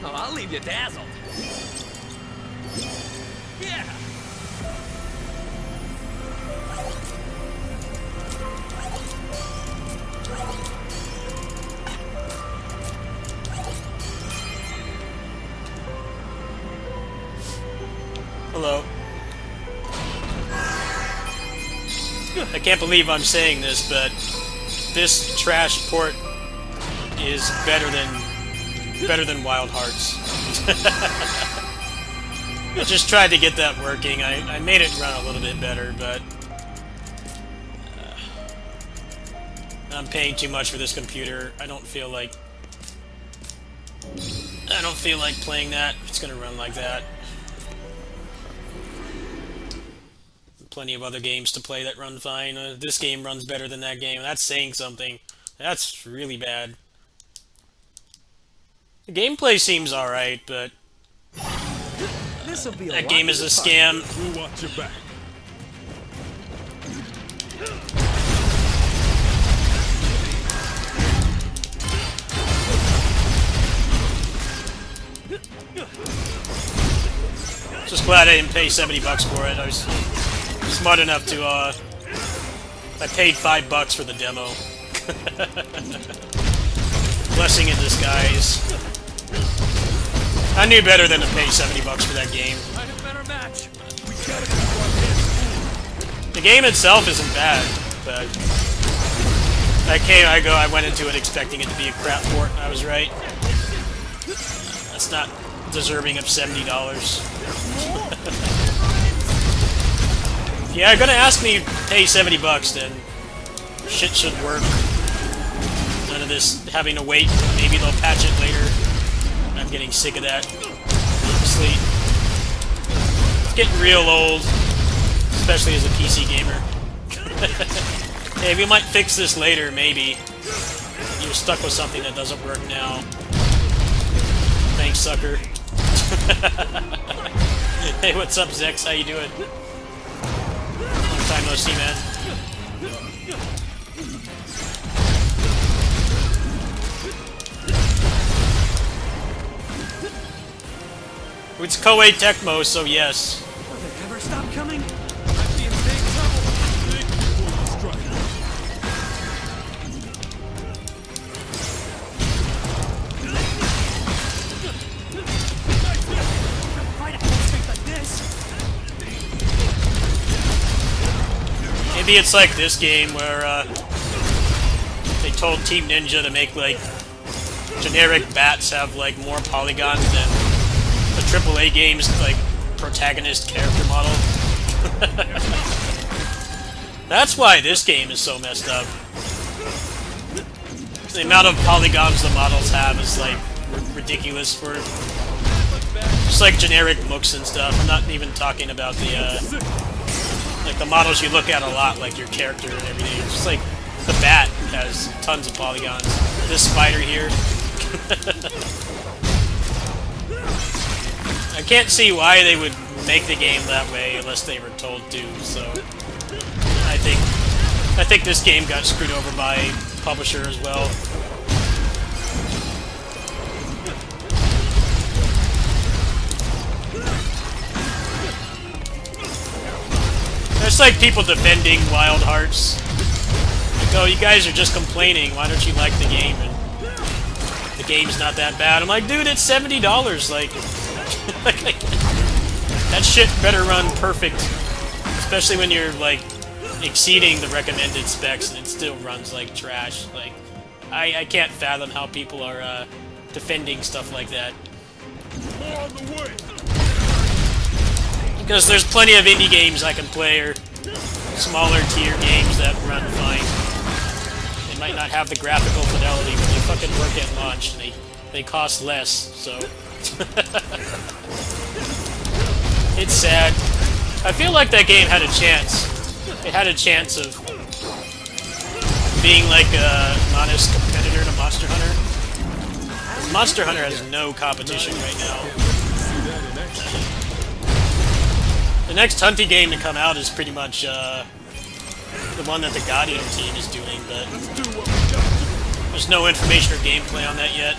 Oh, I'll leave you dazzled. Yeah. Hello. I can't believe I'm saying this, but this trash port is better than Wild Hearts. I just tried to get that working. I made it run a little bit better, but I'm paying too much for this computer. I don't feel like playing that. It's gonna run like that. Plenty of other games to play that run fine. This game runs better than that game. That's saying something. That's really bad. The gameplay seems alright, but that game is a scam. We'll watch your back. Just glad I didn't pay $70 for it. I was smart enough to, I paid $5 for the demo. Blessing in disguise. I knew better than to pay $70 for that game. I have better match. The game itself isn't bad, but I went into it expecting it to be a crap port, and I was right. That's not deserving of $70. If you're gonna ask me to pay $70, then shit should work. None of this having to wait. Maybe they'll patch it later. I'm getting sick of that. Honestly, it's getting real old, especially as a PC gamer. Hey, we might fix this later, maybe. You're stuck with something that doesn't work now. Thanks, sucker. Hey, what's up, Zex? How you doing? Long time no see, man. It's Koei Tecmo, so yes. Will they ever stop coming? Might be in big trouble. Fight a strength like this. Maybe it's like this game where they told Team Ninja to make like generic bats have like more polygons than the AAA game's like protagonist character model. That's why this game is so messed up. The amount of polygons the models have is like ridiculous for just like generic mooks and stuff. I'm not even talking about the like the models you look at a lot, like your character and everything. It's just like the bat has tons of polygons. This spider here. I can't see why they would make the game that way unless they were told to, so I think this game got screwed over by publisher as well. There's like people defending Wild Hearts. Like, oh, you guys are just complaining, why don't you like the game? And the game's not that bad. I'm like, dude, it's $70, like... that shit better run perfect, especially when you're like exceeding the recommended specs and it still runs like trash. Like, I can't fathom how people are defending stuff like that. More on the way. Because there's plenty of indie games I can play or smaller tier games that run fine. They might not have the graphical fidelity, but they fucking work at launch and they cost less, so... It's sad. I feel like that game had a chance. It had a chance of being like an honest competitor to Monster Hunter. Monster Hunter has no competition right now. See that in action. The next hunting game to come out is pretty much the one that the Guardian team is doing, but Let's do what we got to do. there's no information or gameplay on that yet.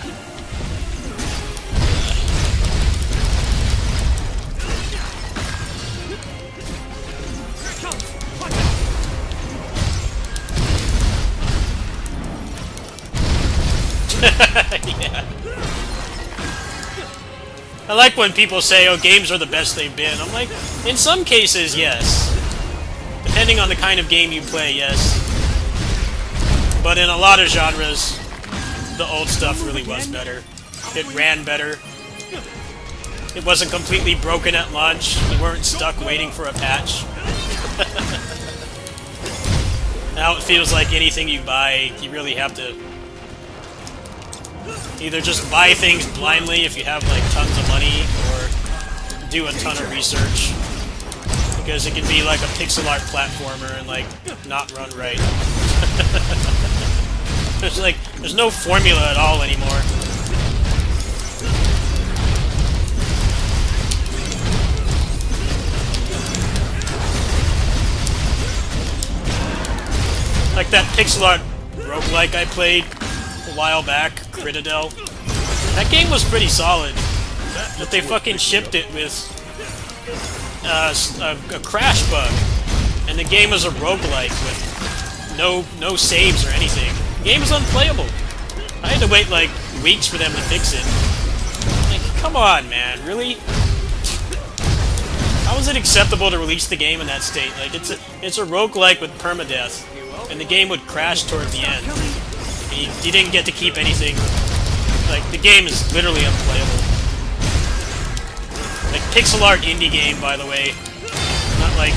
Yeah. I like when people say, oh, games are the best they've been. I'm like, in some cases, yes. Depending on the kind of game you play, yes. But in a lot of genres, the old stuff really was better. It ran better. It wasn't completely broken at launch. You weren't stuck waiting for a patch. Now it feels like anything you buy, you really have to either just buy things blindly if you have like tons of money, or do a ton of research. Because it can be like a pixel art platformer and like not run right. There's no formula at all anymore. Like that pixel art roguelike I played a while back, Critadel. That game was pretty solid, but they fucking shipped it with a crash bug, and the game was a roguelike with no saves or anything. The game was unplayable. I had to wait like weeks for them to fix it. Like, come on, man, really? How is it acceptable to release the game in that state? Like, it's a roguelike with permadeath, and the game would crash toward the end. And you didn't get to keep anything. Like, the game is literally unplayable. Like, pixel art indie game, by the way. Not like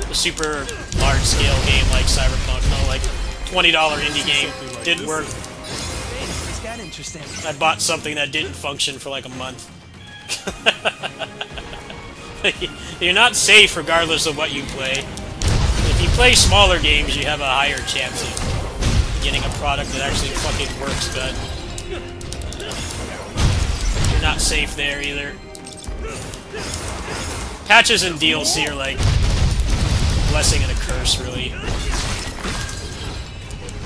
a super large-scale game like Cyberpunk. No, like, $20 indie game. Didn't work. It's got interesting. I bought something that didn't function for like a month. You're not safe regardless of what you play. If you play smaller games, you have a higher chance of getting a product that actually fucking works, but you're not safe there either. Patches and DLC are like a blessing and a curse, really.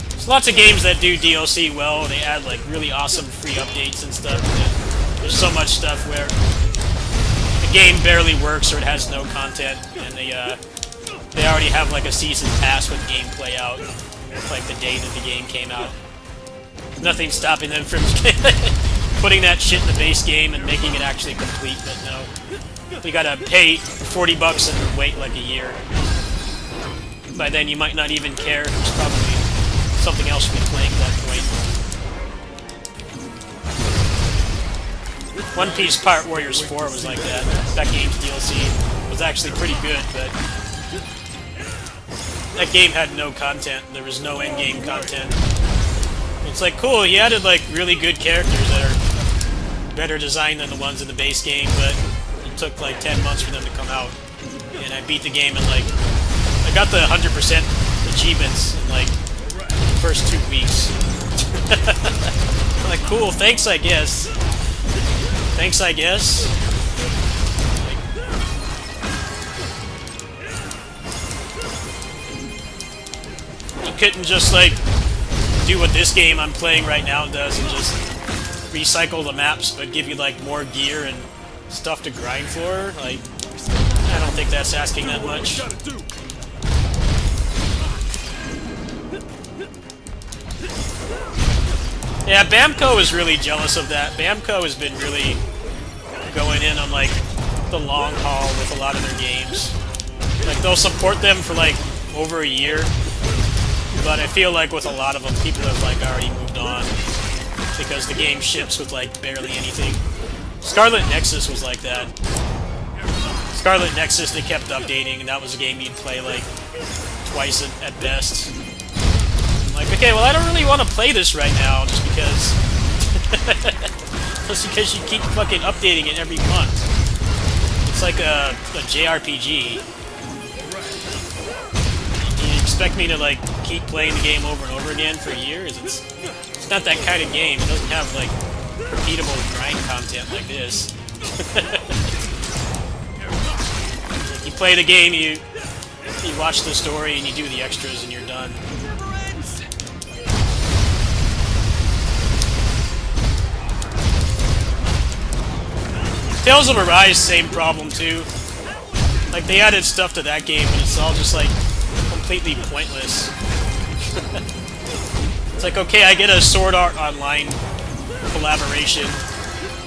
There's lots of games that do DLC well. They add like really awesome free updates and stuff. There's so much stuff where the game barely works or it has no content, and they already have like a season pass with gameplay out, like the day that the game came out. Nothing stopping them from putting that shit in the base game and making it actually complete, but no. You gotta pay $40 and wait like a year. By then you might not even care. There's probably something else you'll be playing at that point. One Piece Pirate Warriors 4 was like that. That game's DLC was actually pretty good, but that game had no content. There was no end-game content. It's like, cool, he added like really good characters that are better designed than the ones in the base game, but it took like 10 months for them to come out. And I beat the game in like, I got the 100% achievements in like the first 2 weeks. I'm like, cool, thanks I guess. Thanks I guess. You couldn't just like do what this game I'm playing right now does and just recycle the maps but give you like more gear and stuff to grind for. Like, I don't think that's asking that much. Yeah, Bamco is really jealous of that. Bamco has been really going in on like the long haul with a lot of their games. Like, they'll support them for like over a year, but I feel like with a lot of them, people have like already moved on because the game ships with like barely anything. Scarlet Nexus was like that. Scarlet Nexus, they kept updating, and that was a game you'd play like twice at best. I'm like, okay, well I don't really want to play this right now just because just because you keep fucking updating it every month. It's like a JRPG. You expect me to like keep playing the game over and over again for years? It's not that kind of game. It doesn't have like repeatable grind content like this. Like, you play the game, you watch the story, and you do the extras, and you're done. Tales of Arise, same problem too. Like, they added stuff to that game, but it's all just like completely pointless. It's like, okay, I get a Sword Art Online collaboration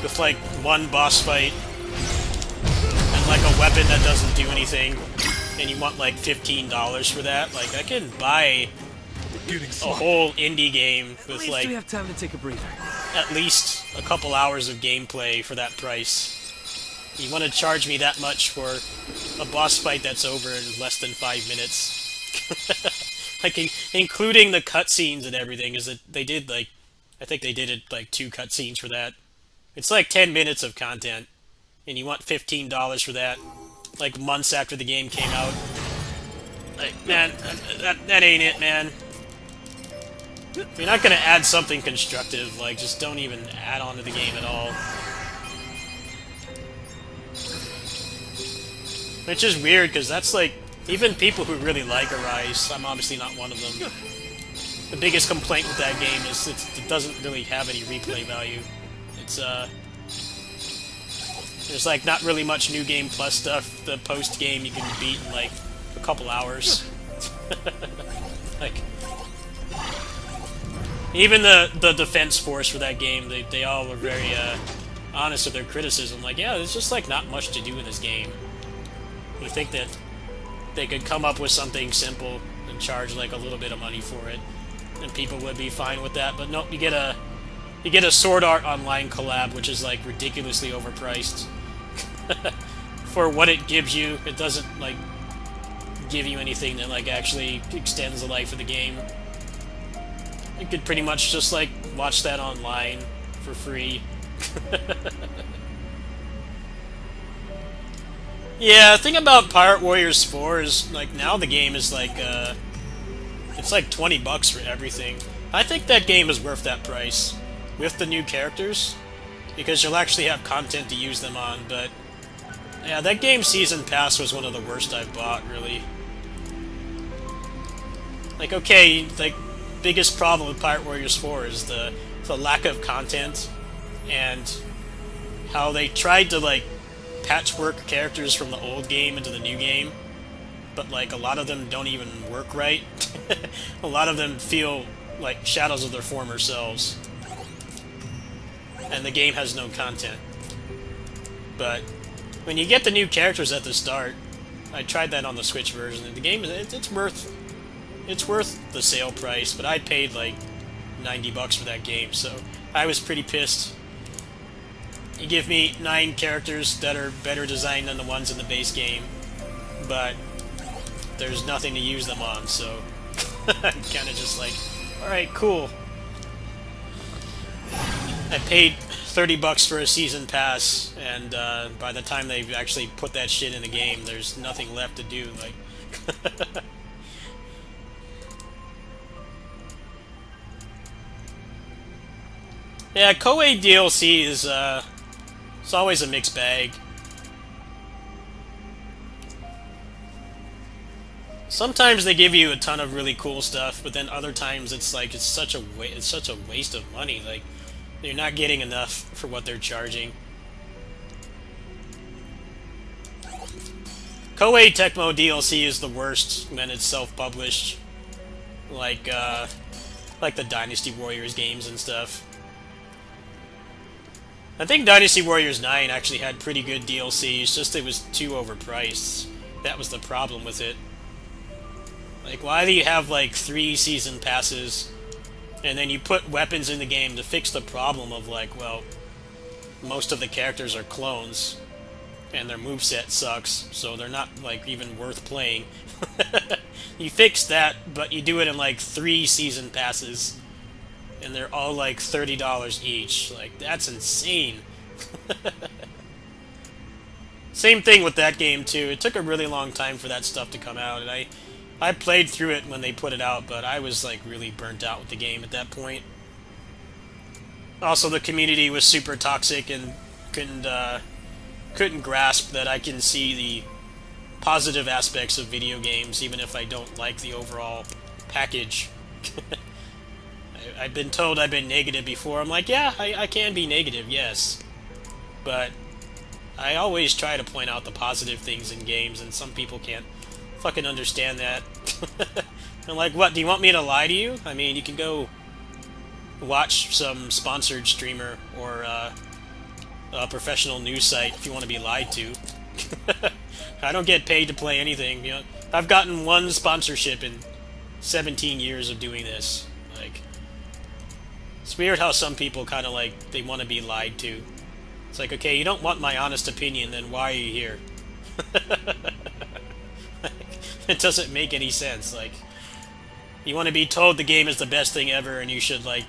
with like one boss fight and like a weapon that doesn't do anything, and you want like $15 for that. Like, I can buy a whole indie game with At least like we have time to take a breather. at least a couple hours of gameplay for that price. You want to charge me that much for a boss fight that's over in less than 5 minutes? Like, including the cutscenes and everything, is that they did like, I think they did it like 2 cutscenes for that. It's like 10 minutes of content, and you want $15 for that, like months after the game came out. Like, man, that ain't it, man. If you're not gonna add something constructive, like, just don't even add on to the game at all. Which is weird, because that's like, even people who really like Arise, I'm obviously not one of them. The biggest complaint with that game is it doesn't really have any replay value. It's, there's like not really much New Game Plus stuff. The post-game you can beat in like a couple hours. Like, even the defense force for that game, they all were very honest with their criticism. Like, yeah, there's just like not much to do in this game. You think that they could come up with something simple and charge like a little bit of money for it, and people would be fine with that. But nope, you get a Sword Art Online collab, which is like ridiculously overpriced for what it gives you. It doesn't like give you anything that like actually extends the life of the game. You could pretty much just like watch that online for free. Yeah, the thing about Pirate Warriors 4 is, like, now the game is like, it's like $20 for everything. I think that game is worth that price with the new characters, because you'll actually have content to use them on. But yeah, that game's Season Pass was one of the worst I've bought, really. Like, okay, like, biggest problem with Pirate Warriors 4 is the lack of content, and how they tried to, like, patchwork characters from the old game into the new game, but like a lot of them don't even work right. A lot of them feel like shadows of their former selves, and the game has no content. But when you get the new characters at the start, I tried that on the Switch version, and the game it's worth the sale price, but I paid like $90 for that game, so I was pretty pissed. You give me 9 characters that are better designed than the ones in the base game, but there's nothing to use them on, so I'm kind of just like, alright, cool. I paid $30 for a season pass, and by the time they actually put that shit in the game, there's nothing left to do. Like, yeah, Koei DLC is it's always a mixed bag. Sometimes they give you a ton of really cool stuff, but then other times it's like it's such a waste of money. Like, you're not getting enough for what they're charging. Koei Tecmo DLC is the worst when it's self-published, like the Dynasty Warriors games and stuff. I think Dynasty Warriors 9 actually had pretty good DLC, it's just it was too overpriced. That was the problem with it. Like, why do you have like 3 season passes, and then you put weapons in the game to fix the problem of like, well, most of the characters are clones, and their moveset sucks, so they're not like even worth playing. You fix that, but you do it in like 3 season passes, and they're all like $30 each. Like, that's insane. Same thing with that game too. It took a really long time for that stuff to come out, and I played through it when they put it out, but I was like really burnt out with the game at that point. Also, the community was super toxic and couldn't grasp that I can see the positive aspects of video games, even if I don't like the overall package. I've been told I've been negative before. I'm like, yeah, I can be negative, yes. But I always try to point out the positive things in games, and some people can't fucking understand that. I'm like, what, do you want me to lie to you? I mean, you can go watch some sponsored streamer or a professional news site if you want to be lied to. I don't get paid to play anything. You know, I've gotten one sponsorship in 17 years of doing this. Like, it's weird how some people kind of like they want to be lied to. It's like, okay, you don't want my honest opinion, then why are you here? It doesn't make any sense. Like, you want to be told the game is the best thing ever, and you should like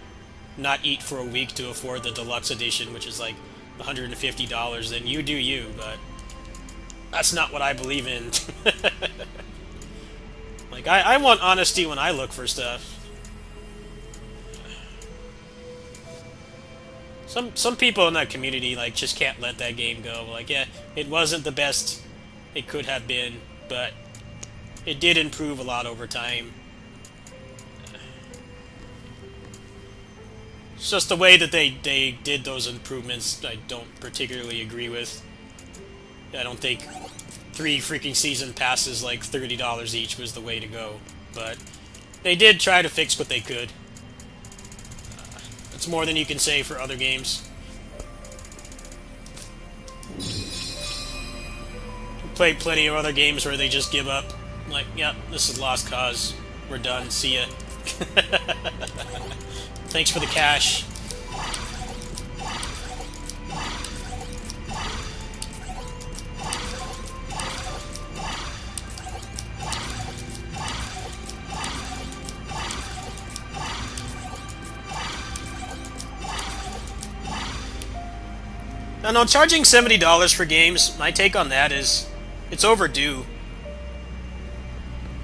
not eat for a week to afford the deluxe edition, which is like $150. Then you do you, but that's not what I believe in. Like, I want honesty when I look for stuff. Some people in that community like just can't let that game go. Like, yeah, it wasn't the best it could have been, but it did improve a lot over time. It's just the way that they did those improvements I don't particularly agree with. I don't think 3 freaking season passes like $30 each was the way to go. But they did try to fix what they could. It's more than you can say for other games. Played plenty of other games where they just give up. Like, yep, this is lost cause. We're done. See ya. Thanks for the cash. No, charging $70 for games, my take on that is, it's overdue.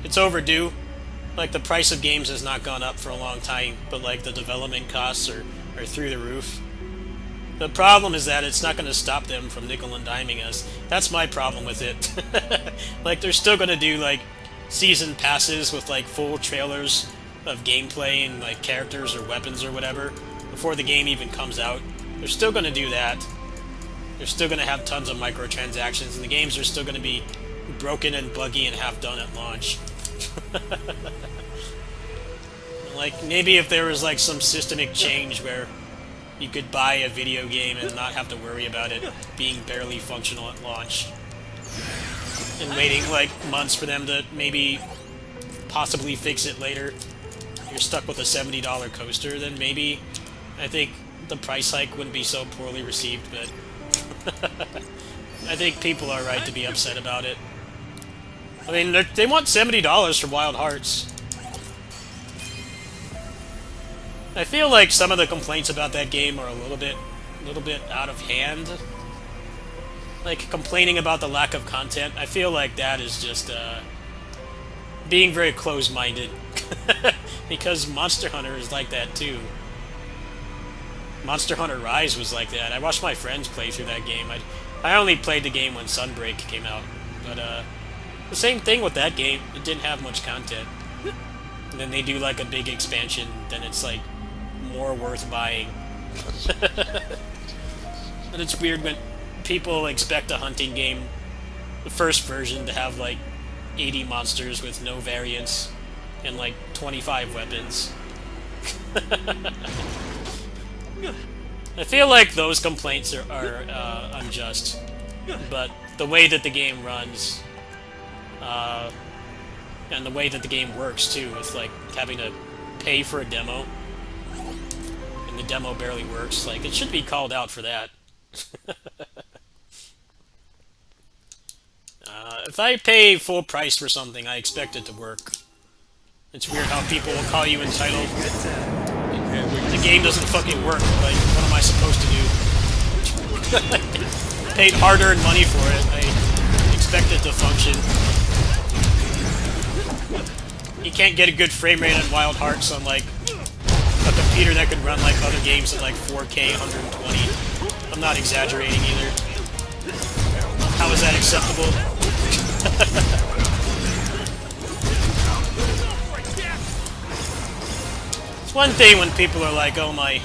It's overdue. Like, the price of games has not gone up for a long time, but like the development costs are through the roof. The problem is that it's not going to stop them from nickel and diming us. That's my problem with it. Like, they're still going to do like season passes with like full trailers of gameplay and like characters or weapons or whatever before the game even comes out. They're still going to do that. They're still going to have tons of microtransactions, and the games are still going to be broken and buggy and half done at launch. Like, maybe if there was like some systemic change where you could buy a video game and not have to worry about it being barely functional at launch, and waiting like months for them to maybe possibly fix it later. You're stuck with a $70 coaster, then maybe I think the price hike wouldn't be so poorly received, but I think people are right to be upset about it. I mean, they want $70 for Wild Hearts. I feel like some of the complaints about that game are a little bit out of hand. Like, complaining about the lack of content, I feel like that is just being very close-minded. Because Monster Hunter is like that too. Monster Hunter Rise was like that. I watched my friends play through that game. I only played the game when Sunbreak came out. But the same thing with that game. It didn't have much content. And then they do like a big expansion, then it's like more worth buying. And it's weird when people expect a hunting game, the first version, to have like 80 monsters with no variants and like 25 weapons. I feel like those complaints are unjust, but the way that the game runs, and the way that the game works too, with like having to pay for a demo, and the demo barely works, like, it should be called out for that. If I pay full price for something, I expect it to work. It's weird how people will call you entitled. The game doesn't fucking work. Like, what am I supposed to do? Paid hard-earned money for it. I expect it to function. you can't get a good frame rate on Wild Hearts on like a computer that could run like other games at like 4K 120. I'm not exaggerating either. How is that acceptable? It's one thing when people are like, oh, my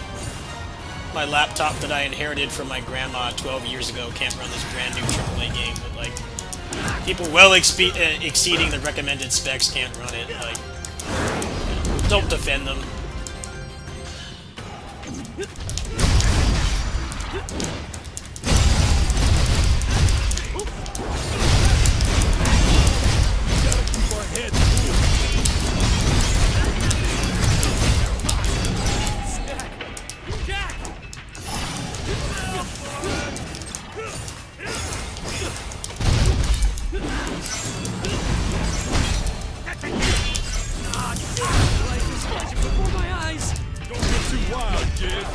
laptop that I inherited from my grandma 12 years ago can't run this brand new AAA game, but like, people well exceeding the recommended specs can't run it. Like, don't defend them. Gotta keep our heads cool. Life is flashing before my eyes. Don't get too wild, kid.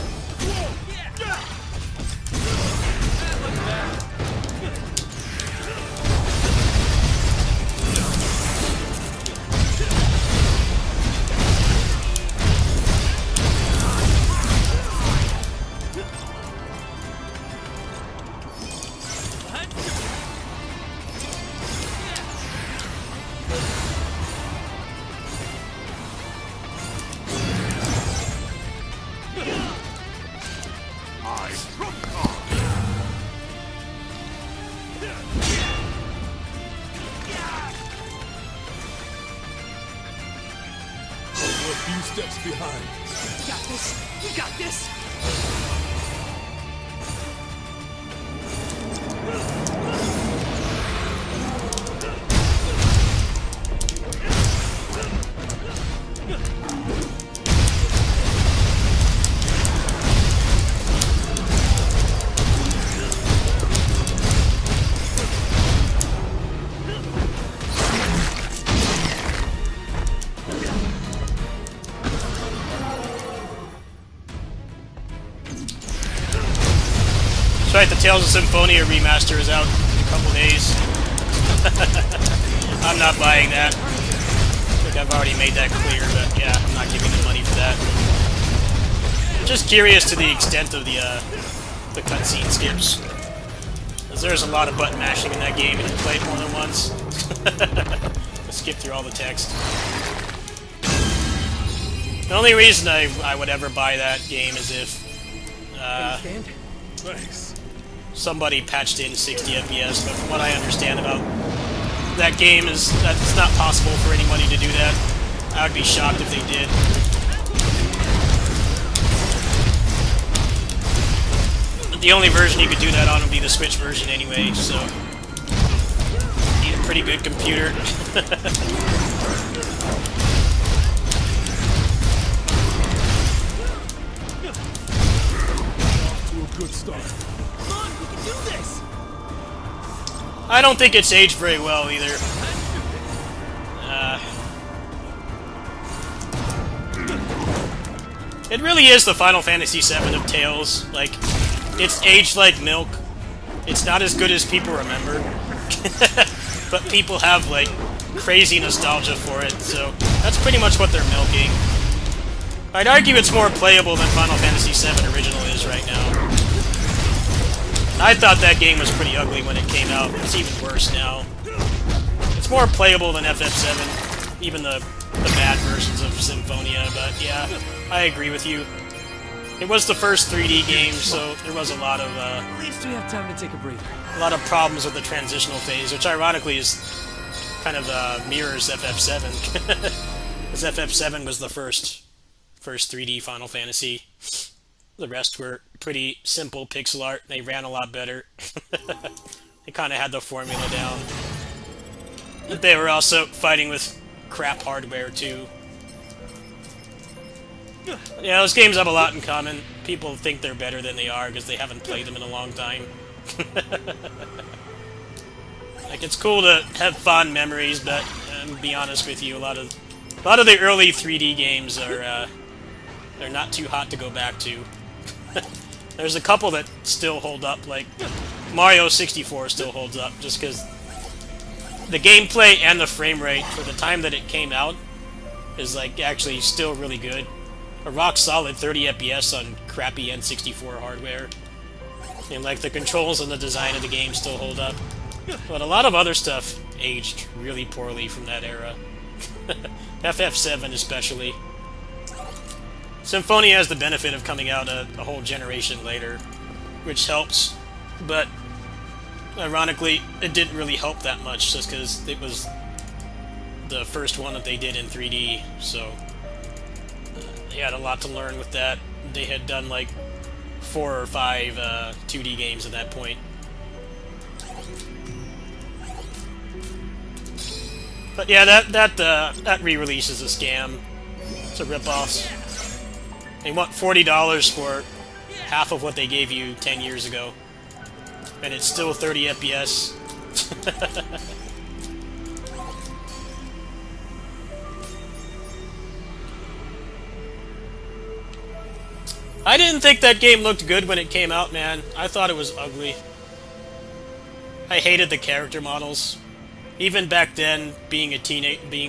We're a few steps behind. You got this. You got this. That's right, the Tales of Symphonia remaster is out in a couple days. I'm not buying that. I think I've already made that clear, but yeah, I'm not giving them money for that. I'm just curious to the extent of the cutscene skips. Because there's a lot of button mashing in that game, and I played more than once. I skipped through all the text. The only reason I would ever buy that game is if Understand? Thanks. somebody patched in 60 FPS, but from what I understand about that game is that it's not possible for anybody to do that. I would be shocked if they did. The only version you could do that on would be the Switch version anyway, so need a pretty good computer. To a good start. Come on, we can do this. I don't think it's aged very well either. It really is the Final Fantasy VII of Tales. Like, it's aged like milk. It's not as good as people remember. But people have, like, crazy nostalgia for it, so that's pretty much what they're milking. I'd argue it's more playable than Final Fantasy VII Original is right now. I thought that game was pretty ugly when it came out. It's even worse now. It's more playable than FF7, even the bad versions of Symphonia, but yeah, I agree with you. It was the first 3D game, so there was a lot of At least we have time to take a breather. problems with the transitional phase, which ironically is kind of mirrors FF7. Because FF7 was the first 3D Final Fantasy. The rest were pretty simple pixel art. They ran a lot better. They kind of had the formula down. But they were also fighting with crap hardware, too. Yeah, those games have a lot in common. People think they're better than they are because they haven't played them in a long time. Like, it's cool to have fond memories, but to be honest with you, a lot of the early 3D games are they're not too hot to go back to. There's a couple that still hold up, like Mario 64 still holds up, just because the gameplay and the frame rate for the time that it came out is like actually still really good. A rock solid 30 FPS on crappy N64 hardware. And like the controls and the design of the game still hold up. But a lot of other stuff aged really poorly from that era. FF7 especially. Symphonia has the benefit of coming out a whole generation later, which helps, but ironically, it didn't really help that much just because it was the first one that they did in 3D, so they had a lot to learn with that. They had done like 4 or 5 2D games at that point. But yeah, that re-release is a scam. It's a rip-off. They want $40 for half of what they gave you 10 years ago. And it's still 30 FPS. I didn't think that game looked good when it came out, man. I thought it was ugly. I hated the character models. Even back then, being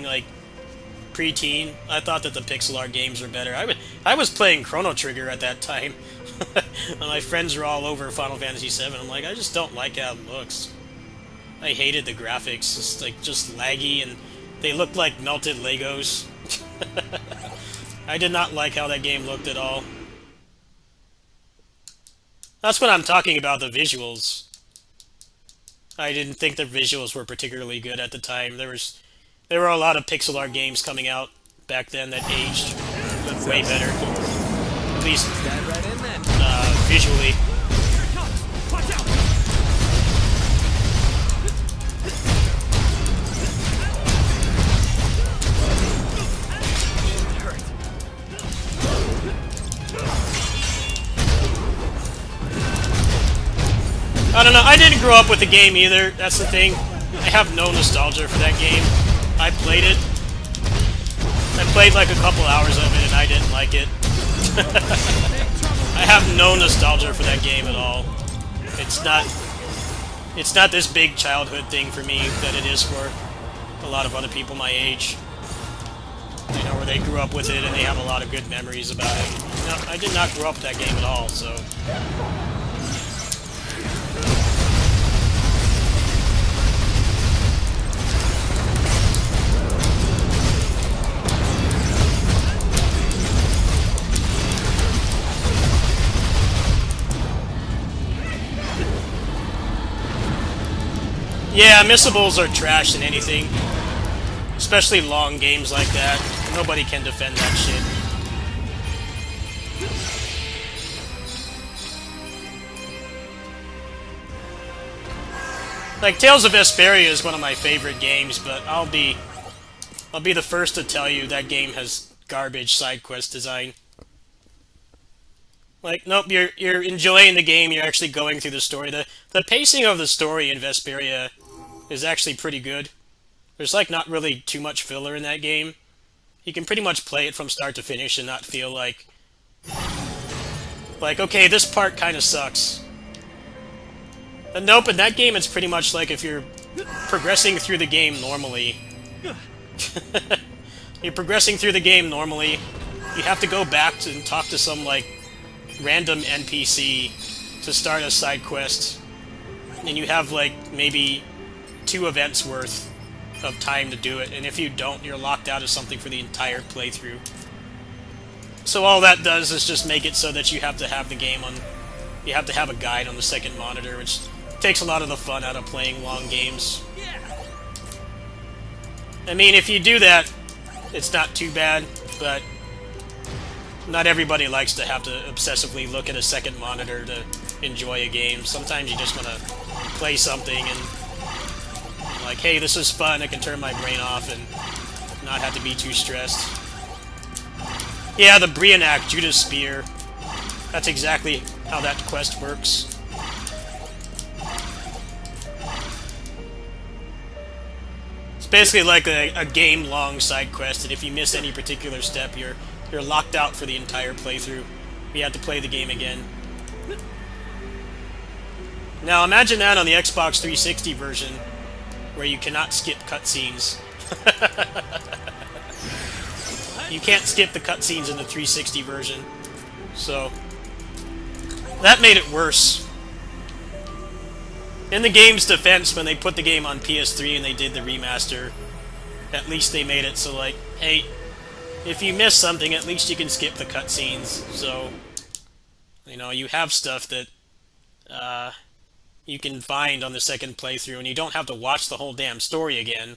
like pre-teen, I thought that the pixel art games were better. I was playing Chrono Trigger at that time. And my friends were all over Final Fantasy VII. I'm like, I just don't like how it looks. I hated the graphics. It's just laggy, and they looked like melted Legos. I did not like how that game looked at all. That's what I'm talking about, the visuals. I didn't think the visuals were particularly good at the time. There were a lot of pixel art games coming out back then that aged way better. At least visually. Watch out! I don't know, I didn't grow up with the game either, that's the thing. I have no nostalgia for that game. I played it. I played like a couple hours of it and I didn't like it. I have no nostalgia for that game at all. It's not this big childhood thing for me that it is for a lot of other people my age. You know, where they grew up with it and they have a lot of good memories about it. No, I did not grow up with that game at all, so... Yeah, missables are trash in anything. Especially long games like that. Nobody can defend that shit. Like, Tales of Vesperia is one of my favorite games, but I'll be the first to tell you that game has garbage side quest design. Like, nope, you're enjoying the game, you're actually going through the story. The pacing of the story in Vesperia is actually pretty good. There's, like, not really too much filler in that game. You can pretty much play it from start to finish and not feel like, okay, this part kind of sucks. But nope, in that game it's pretty much like if you're progressing through the game normally. You're progressing through the game normally, you have to go back and talk to some, like, random NPC to start a side quest, and you have like maybe 2 events worth of time to do it, and if you don't, you're locked out of something for the entire playthrough. So all that does is just make it so that you have to have the game on, you have to have a guide on the second monitor, which takes a lot of the fun out of playing long games. I mean, if you do that, it's not too bad, but not everybody likes to have to obsessively look at a second monitor to enjoy a game. Sometimes you just want to play something and, like, hey, this is fun, I can turn my brain off and not have to be too stressed. Yeah, the Brionac Judas Spear. That's exactly how that quest works. It's basically like a game-long side quest, and if you miss any particular step, you're locked out for the entire playthrough. You have to play the game again. Now imagine that on the Xbox 360 version, where you cannot skip cutscenes. You can't skip the cutscenes in the 360 version. So, that made it worse. In the game's defense, when they put the game on PS3 and they did the remaster, at least they made it so, like, hey, if you miss something, at least you can skip the cutscenes. So, you know, you have stuff that you can find on the second playthrough, and you don't have to watch the whole damn story again.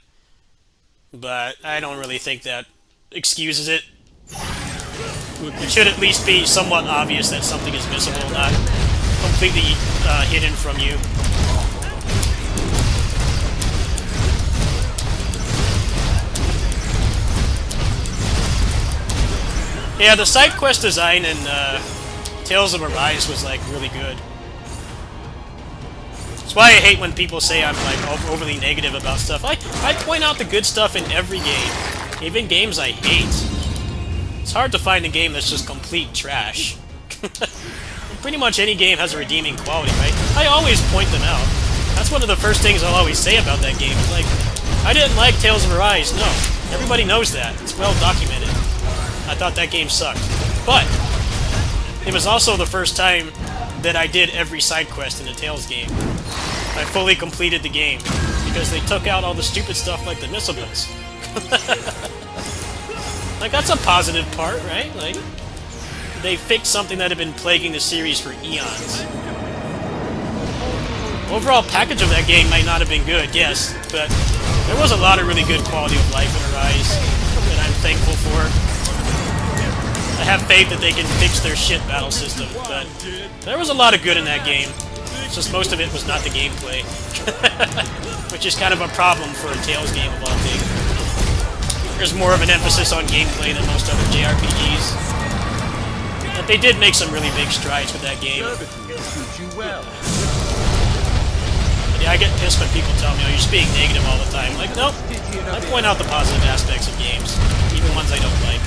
But I don't really think that excuses it. It should at least be somewhat obvious that something is missable, not completely hidden from you. Yeah, the side quest design in Tales of Arise was like really good. That's why I hate when people say I'm like overly negative about stuff. I point out the good stuff in every game, even games I hate. It's hard to find a game that's just complete trash. Pretty much any game has a redeeming quality, right? I always point them out. That's one of the first things I'll always say about that game. It's like, I didn't like Tales of Arise. No, everybody knows that. It's well documented. I thought that game sucked. But it was also the first time that I did every side quest in the Tales game. I fully completed the game because they took out all the stupid stuff like the missibles. Like, that's a positive part, right? Like, they fixed something that had been plaguing the series for eons. Overall package of that game might not have been good, yes, but there was a lot of really good quality of life in Arise that I'm thankful for. I have faith that they can fix their shit battle system, but there was a lot of good in that game. It's just most of it was not the gameplay. Which is kind of a problem for a Tales game of all things. There's more of an emphasis on gameplay than most other JRPGs. But they did make some really big strides with that game. Yeah, I get pissed when people tell me, oh, you're just being negative all the time. Like, nope. I point out the positive aspects of games, even ones I don't like.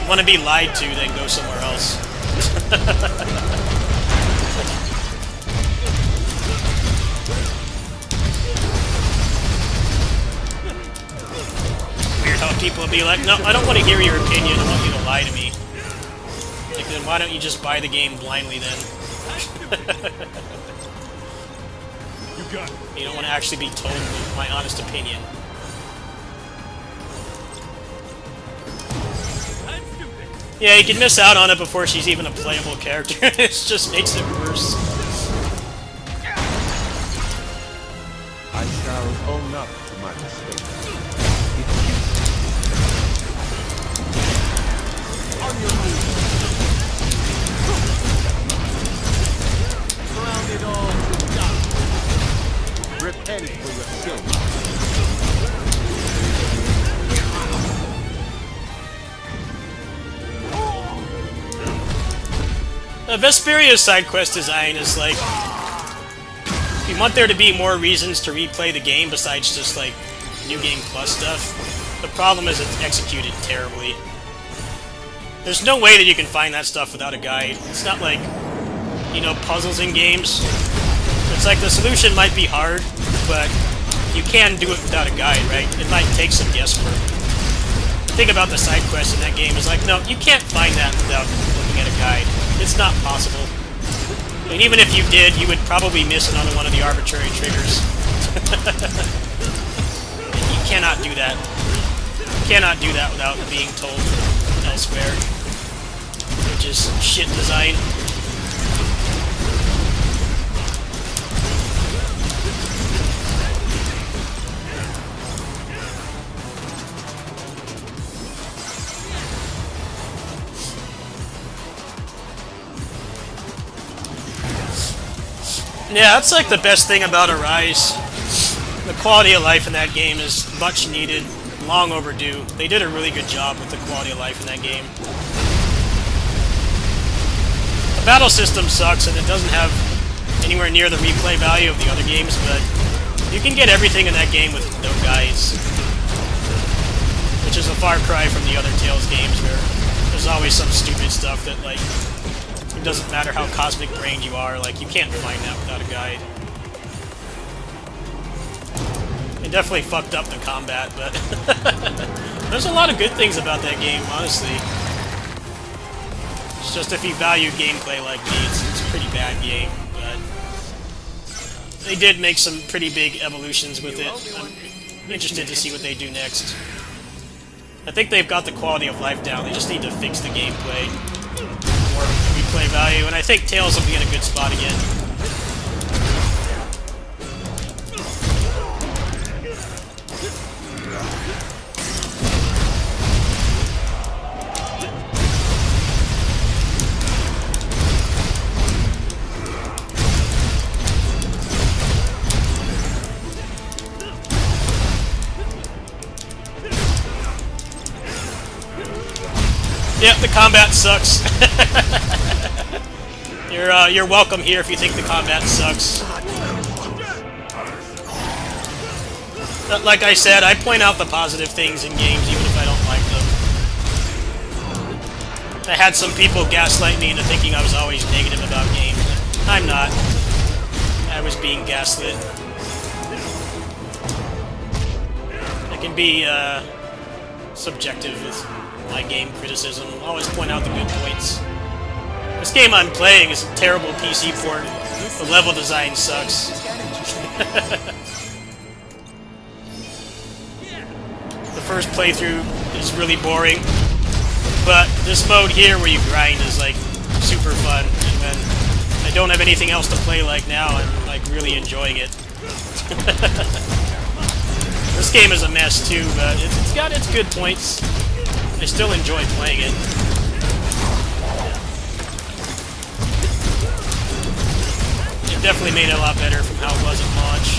Want to be lied to, then go somewhere else. Weird how people will be like, no, I don't want to hear your opinion, I want you to lie to me. Like, then why don't you just buy the game blindly then? You got it. You don't want to actually be told my honest opinion. Yeah, you can miss out on it before she's even a playable character. It just makes it worse. I shall own up to my mistake. On your move. Surround it all to die. Repent for your sins. Vesperia's side quest design is like, you want there to be more reasons to replay the game besides just like New Game Plus stuff. The problem is it's executed terribly. There's no way that you can find that stuff without a guide. It's not like, you know, puzzles in games. It's like the solution might be hard, but you can do it without a guide, right? It might take some guesswork. The thing about the side quest in that game is like, no, you can't find that without looking at a guide. It's not possible. And even if you did, you would probably miss another one of the arbitrary triggers. You cannot do that. You cannot do that without being told elsewhere. Which is shit design. Yeah, that's like the best thing about Arise. The quality of life in that game is much needed, long overdue. They did a really good job with the quality of life in that game. The battle system sucks and it doesn't have anywhere near the replay value of the other games, but you can get everything in that game with no guides. Which is a far cry from the other Tales games where there's always some stupid stuff that, like, it doesn't matter how cosmic-brained you are, like, you can't find that without a guide. It definitely fucked up the combat, but There's a lot of good things about that game, honestly. It's just if you value gameplay like me, it's a pretty bad game, but they did make some pretty big evolutions with it. I'm interested to see what they do next. I think they've got the quality of life down, they just need to fix the gameplay or replay value, and I think Tails will be in a good spot again. Yep, the combat sucks. You're welcome here if you think the combat sucks. But like I said, I point out the positive things in games even if I don't like them. I had some people gaslight me into thinking I was always negative about games. I'm not. I was being gaslit. I can be subjective with my game criticism. I always point out the good points. This game I'm playing is a terrible PC port. The level design sucks. The first playthrough is really boring, but this mode here where you grind is like super fun, and when I don't have anything else to play like now, I'm like really enjoying it. This game is a mess too, but it's got its good points. I still enjoy playing it. It definitely made it a lot better from how it was at launch.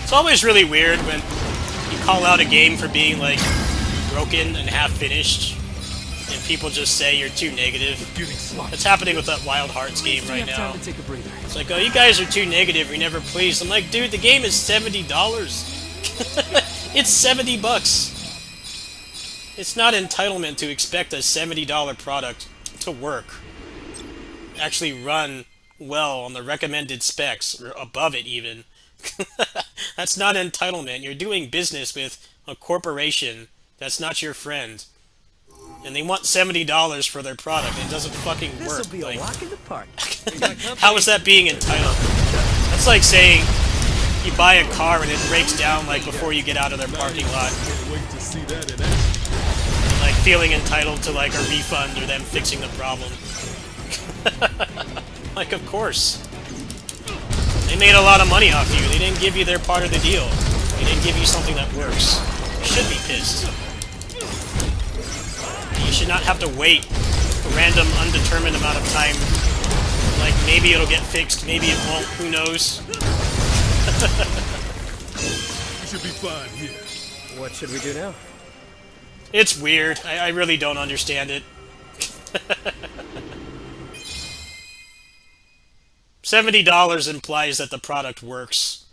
It's always really weird when you call out a game for being, like, broken and half-finished, and people just say you're too negative. It's happening with that Wild Hearts game right now. It's like, oh, you guys are too negative, you're never pleased. I'm like, dude, the game is $70. It's $70. It's not entitlement to expect a $70 product to work. Actually run well on the recommended specs, or above it even. That's not entitlement. You're doing business with a corporation that's not your friend, and they want $70 for their product. It doesn't fucking work. This'll be a walk in the park. How is that being entitled? That's like saying you buy a car and it breaks down like before you get out of their parking lot. Wait to see that in action. Like feeling entitled to like a refund or them fixing the problem. Like, of course. They made a lot of money off you. They didn't give you their part of the deal. They didn't give you something that works. You should be pissed. You should not have to wait a random, undetermined amount of time. Like, maybe it'll get fixed, maybe it won't, who knows? You should be fine here. What should we do now? It's weird. I really don't understand it. $70 implies that the product works,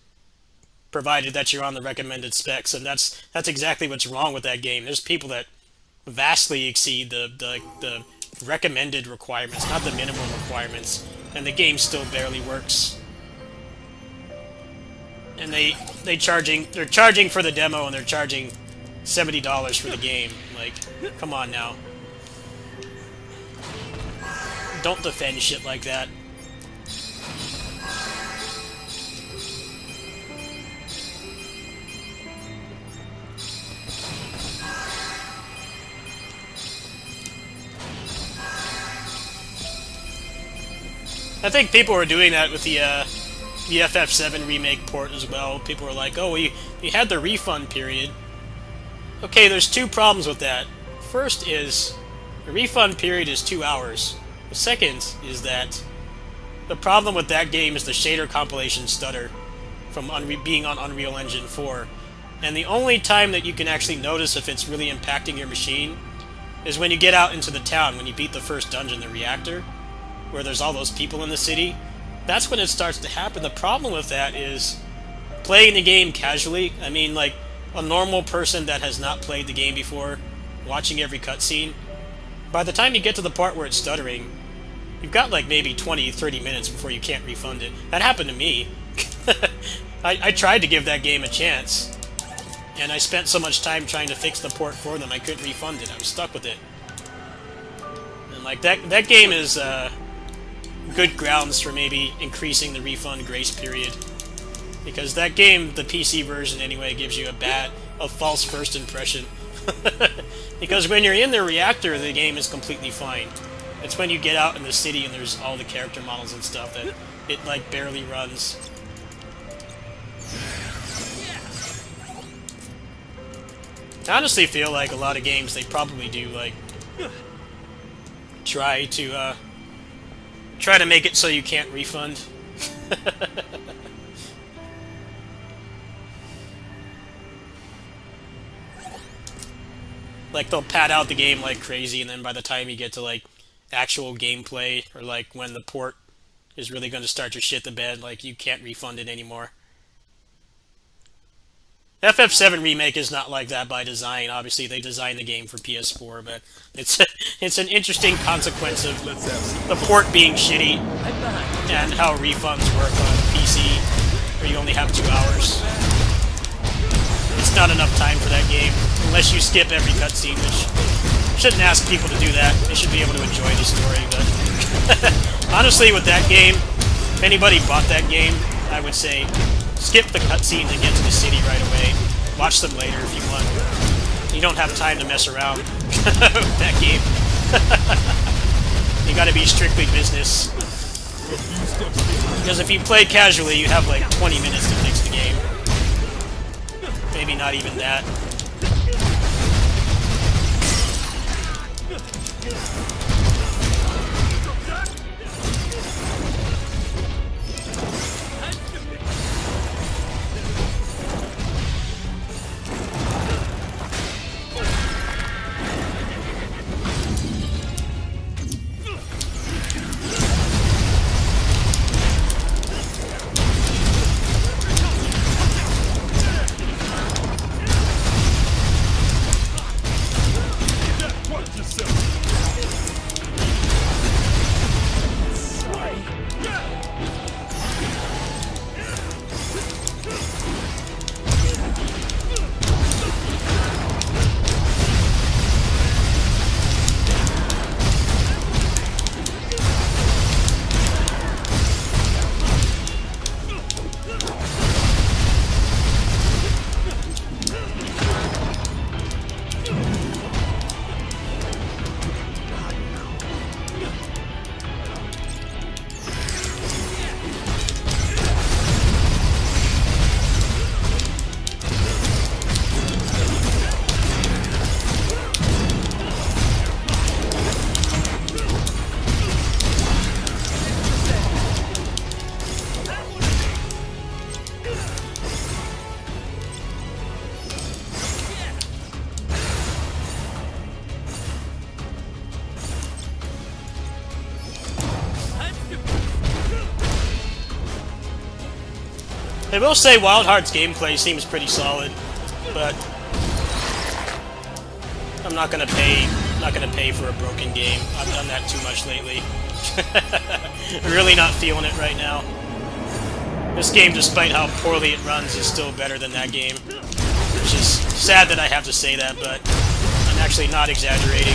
provided that you're on the recommended specs, and that's exactly what's wrong with that game. There's people that vastly exceed the recommended requirements, not the minimum requirements, and the game still barely works. And they're charging for the demo, and they're charging $70 for the game. Like, come on now. Don't defend shit like that. I think people were doing that with the FF7 remake port as well. People were like, oh, we had the refund period. Okay, there's two problems with that. first is the refund period is 2 hours. The second is that the problem with that game is the shader compilation stutter from being on Unreal Engine 4. And the only time that you can actually notice if it's really impacting your machine is when you get out into the town, when you beat the first dungeon, the reactor, where there's all those people in the city. That's when it starts to happen. The problem with that is playing the game casually. I mean, like, a normal person that has not played the game before, watching every cutscene, by the time you get to the part where it's stuttering, you've got like maybe 20-30 minutes before you can't refund it. That happened to me. I tried to give that game a chance, and I spent so much time trying to fix the port for them I couldn't refund it. I was stuck with it. And like that game is good grounds for maybe increasing the refund grace period. Because that game, the PC version anyway, gives you a false first impression. Because when you're in the reactor, the game is completely fine. It's when you get out in the city and there's all the character models and stuff that it like barely runs. I honestly feel like a lot of games, they probably do like try to make it so you can't refund. Like, they'll pad out the game like crazy, and then by the time you get to, like, actual gameplay, or, like, when the port is really going to start to shit the bed, like, you can't refund it anymore. FF7 Remake is not like that by design. Obviously, they designed the game for PS4, but it's an interesting consequence of the port being shitty, and how refunds work on PC, where you only have 2 hours. It's not enough time for that game, unless you skip every cutscene, which shouldn't ask people to do that. They should be able to enjoy the story, but honestly, with that game, if anybody bought that game, I would say skip the cutscenes and get to the city right away. Watch them later if you want. You don't have time to mess around with that game. You gotta be strictly business. Because if you play casually, you have like 20 minutes to fix the game. Maybe not even that. I will say Wild Heart's gameplay seems pretty solid, but I'm not gonna pay for a broken game. I've done that too much lately. Really not feeling it right now. This game, despite how poorly it runs, is still better than that game. Which is sad that I have to say that, but I'm actually not exaggerating.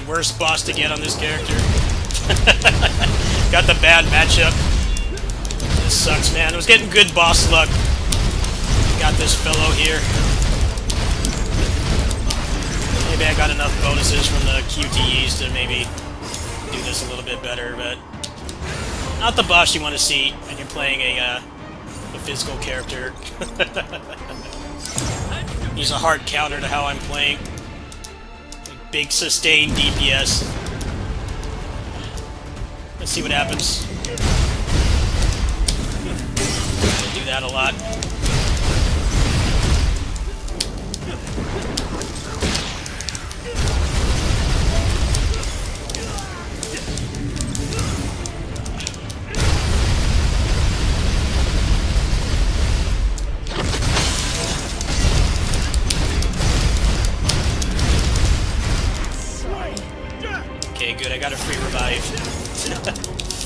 Again, worst boss to get on this character. Got the bad matchup. This sucks, man. I was getting good boss luck. Got this fellow here. Maybe I got enough bonuses from the QTEs to maybe do this a little bit better, but not the boss you want to see when you're playing a physical character. He's a hard counter to how I'm playing. Big sustained DPS. Let's see what happens. I do that a lot. Okay, good. I got a free revive.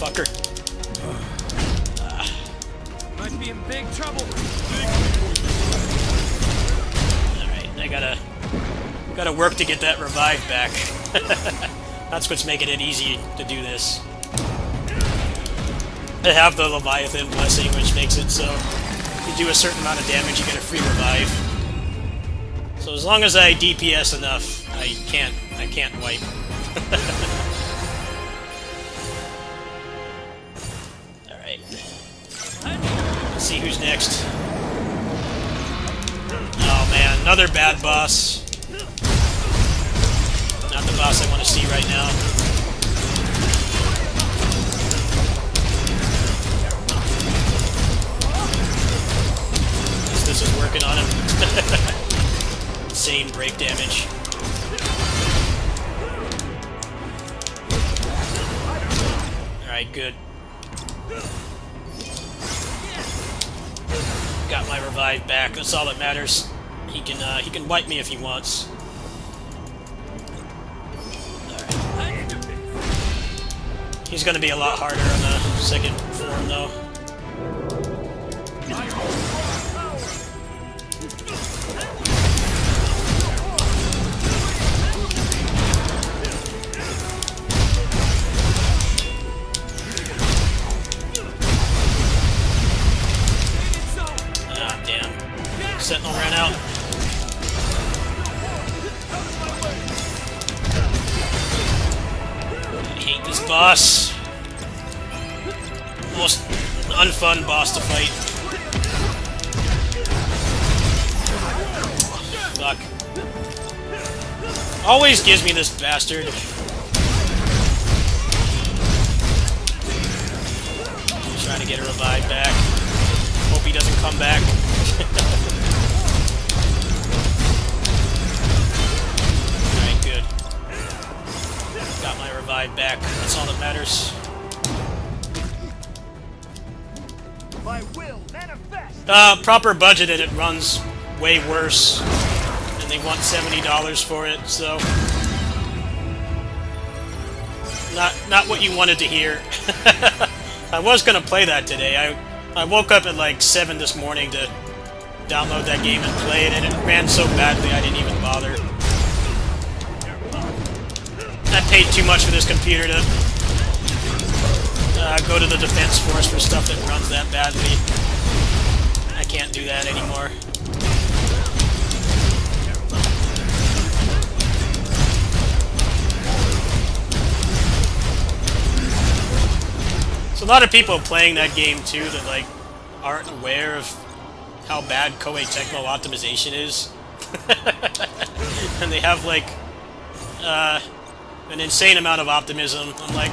Fucker. Might be in big trouble. Alright, I gotta work to get that revive back. That's what's making it easy to do this. I have the Leviathan blessing, which makes it so if you do a certain amount of damage, you get a free revive. So as long as I DPS enough, I can't wipe. Alright. Let's see who's next. Oh man, another bad boss. Not the boss I want to see right now. This is working on him. Insane break damage. Alright, good. Got my revive back. That's all that matters. He can wipe me if he wants. Alright. He's gonna be a lot harder on the second form though. Sentinel ran out. I hate this boss. Most unfun boss to fight. Fuck. Always gives me this bastard. Trying to get a revive back. Hope he doesn't come back. Alright, good. Got my revive back. That's all that matters. My will manifest. Proper budget and it runs way worse. And they want $70 for it, so... Not what you wanted to hear. I was gonna play that today. I woke up at like 7 this morning to download that game and play it, and it ran so badly I didn't even bother. I paid too much for this computer to go to the Defense Force for stuff that runs that badly. I can't do that anymore. So a lot of people playing that game too that like aren't aware of how bad Koei Tecmo optimization is. And they have like an insane amount of optimism. I'm like,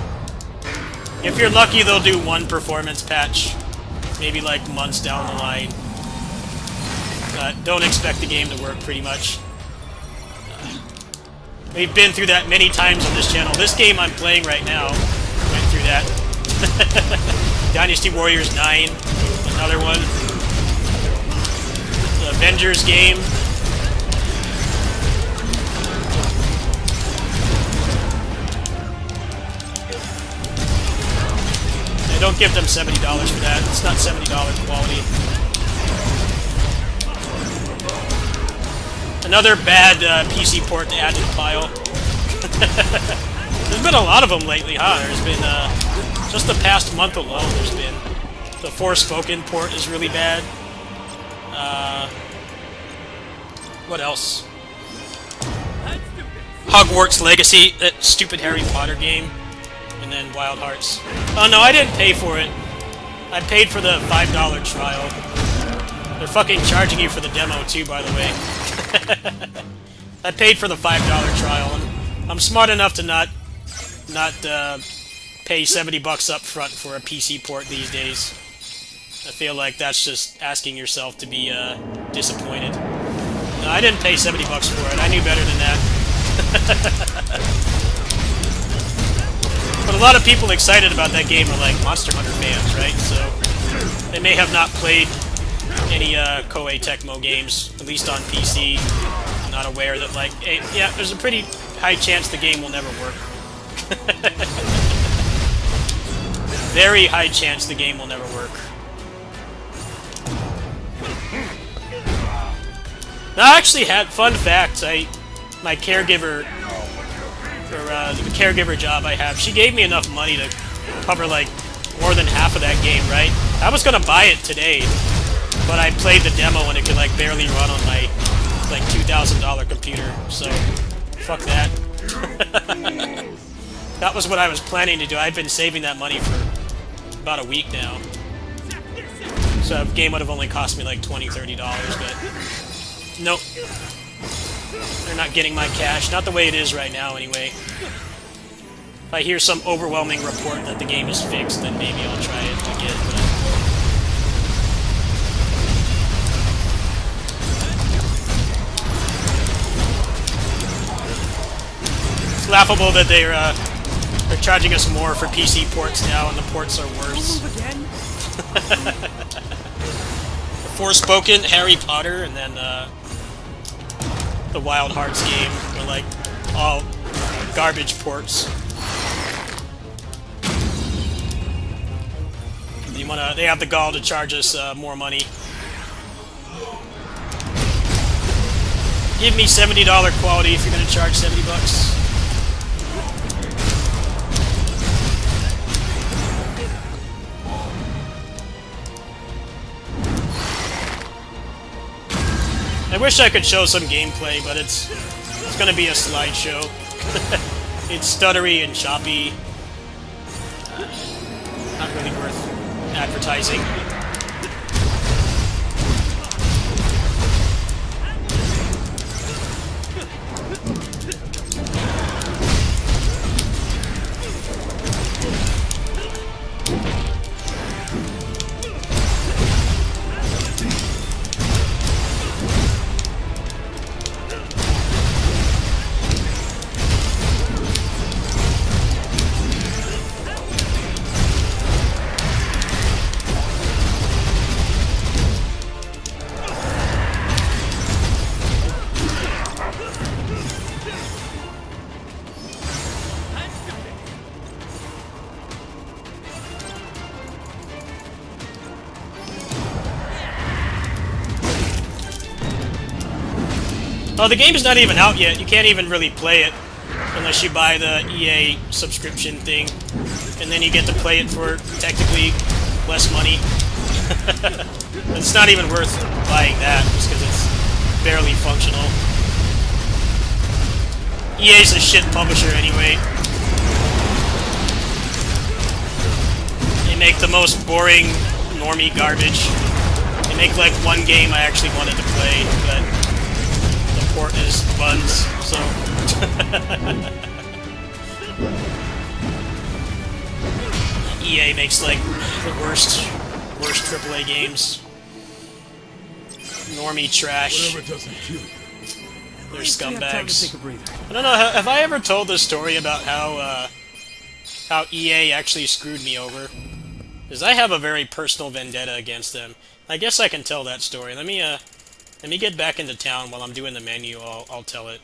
if you're lucky they'll do one performance patch, maybe like months down the line. But don't expect the game to work pretty much. We've been through that many times on this channel. This game I'm playing right now went through that. Dynasty Warriors 9, another one. The Avengers game. They don't give them $70 for that. It's not $70 quality. Another bad PC port to add to the pile. There's been a lot of them lately, huh? There's been, just the past month alone, there's been. The Forspoken port is really bad. What else? Hogwarts Legacy, that stupid Harry Potter game. And then Wild Hearts. Oh no, I didn't pay for it. I paid for the $5 trial. They're fucking charging you for the demo too, by the way. I paid for the $5 trial, and I'm smart enough to not pay $70 up front for a PC port these days. I feel like that's just asking yourself to be disappointed. No, I didn't pay $70 for it. I knew better than that. But a lot of people excited about that game are like Monster Hunter fans, right? So they may have not played any Koei Tecmo games, at least on PC. I'm not aware that, like, hey, yeah, there's a pretty high chance the game will never work. Very high chance the game will never work. No, I actually had, fun fact, my caregiver, or the caregiver job I have, she gave me enough money to cover, like, more than half of that game, right? I was gonna buy it today, but I played the demo and it could, like, barely run on my, like, $2,000 computer, so fuck that. That was what I was planning to do. I've been saving that money for about a week now. So the game would have only cost me like $20, $30, but nope. They're not getting my cash. Not the way it is right now, anyway. If I hear some overwhelming report that the game is fixed, then maybe I'll try it again. But it's laughable that they're charging us more for PC ports now, and the ports are worse. Forspoken, Harry Potter, and then the Wild Hearts game are like all garbage ports. They have the gall to charge us more money. Give me $70 quality if you're gonna charge $70. I wish I could show some gameplay, but it's gonna be a slideshow. It's stuttery and choppy. Not really worth advertising. Oh, the game is not even out yet. You can't even really play it unless you buy the EA subscription thing. And then you get to play it for technically less money. It's not even worth buying that just because it's barely functional. EA's a shit publisher anyway. They make the most boring, normie garbage. They make like one game I actually wanted to play, but port is buns, so EA makes like the worst AAA games. Normie trash. Whatever doesn't kill you. They're scumbags. Take a breather. I don't know. Have I ever told this story about how EA actually screwed me over? Because I have a very personal vendetta against them. I guess I can tell that story. Let me get back into town while I'm doing the menu. I'll tell it.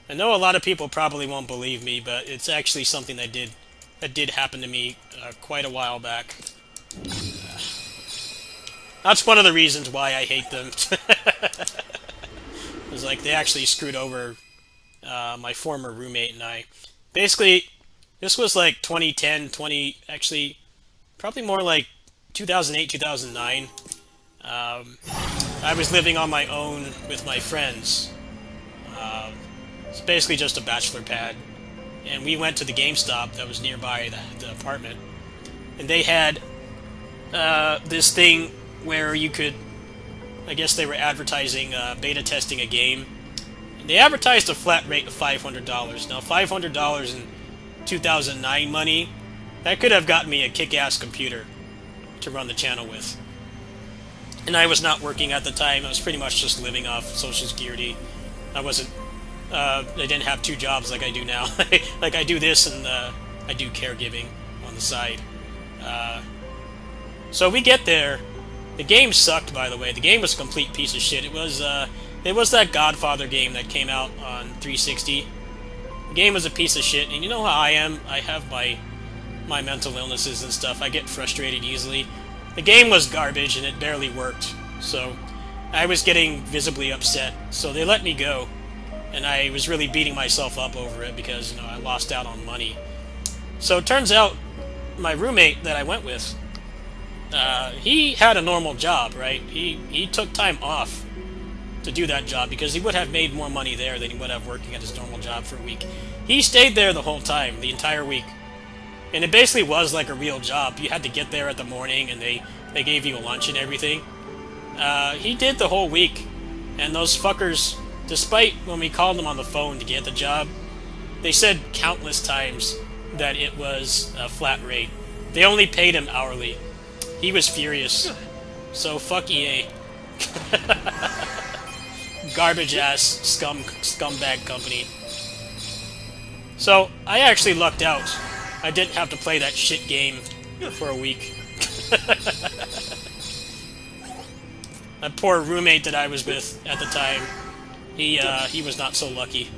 I know a lot of people probably won't believe me, but it's actually something that did happen to me quite a while back. That's one of the reasons why I hate them. It's like they actually screwed over my former roommate and I. Basically, this was like 2010, actually, probably more like 2008, 2009. I was living on my own with my friends. It's basically just a bachelor pad. And we went to the GameStop that was nearby the apartment. And they had this thing where you could, I guess they were advertising, beta testing a game. And they advertised a flat rate of $500. Now, $500 in 2009 money, that could have gotten me a kick-ass computer to run the channel with. And I was not working at the time. I was pretty much just living off Social Security. I wasn't, I didn't have two jobs like I do now. Like, I do this and I do caregiving on the side. So we get there. The game sucked, by the way. The game was a complete piece of shit. It was that Godfather game that came out on 360. The game was a piece of shit, and you know how I am. I have my mental illnesses and stuff. I get frustrated easily. The game was garbage, and it barely worked. So I was getting visibly upset. So they let me go, and I was really beating myself up over it because, you know, I lost out on money. So it turns out my roommate that I went with, he had a normal job, right? He took time off to do that job because he would have made more money there than he would have working at his normal job for a week. He stayed there the whole time, the entire week. And it basically was like a real job. You had to get there at the morning, and they gave you a lunch and everything. He did the whole week, and those fuckers, despite when we called them on the phone to get the job, they said countless times that it was a flat rate. They only paid him hourly. He was furious. So fuck EA. Garbage ass scumbag company. So I actually lucked out. I didn't have to play that shit game for a week. That poor roommate that I was with at the time, he was not so lucky.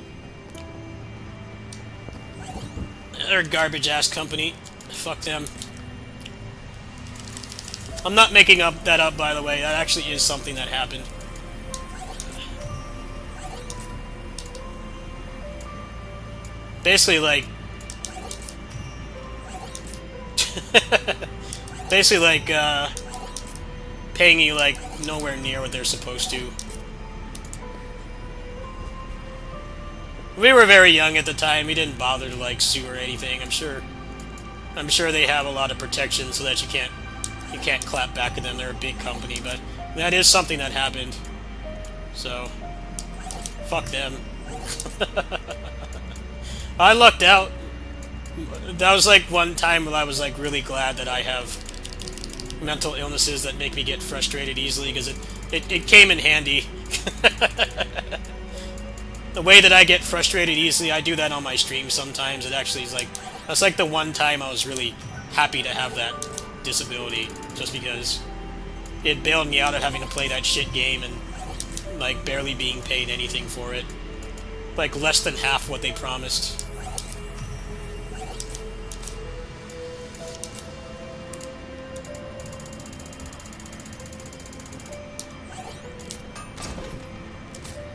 They're a garbage ass company. Fuck them. I'm not making that up, by the way. That actually is something that happened. Basically, like... basically, like, paying you, like, nowhere near what they're supposed to. We were very young at the time. We didn't bother to, like, sue or anything. I'm sure they have a lot of protection so that you can't clap back at them. They're a big company, but that is something that happened. So, fuck them. I lucked out. That was like one time when I was like really glad that I have mental illnesses that make me get frustrated easily, because it came in handy. The way that I get frustrated easily, I do that on my stream sometimes. It actually is like, that's like the one time I was really happy to have that disability, just because it bailed me out of having to play that shit game and like barely being paid anything for it. Like less than half what they promised.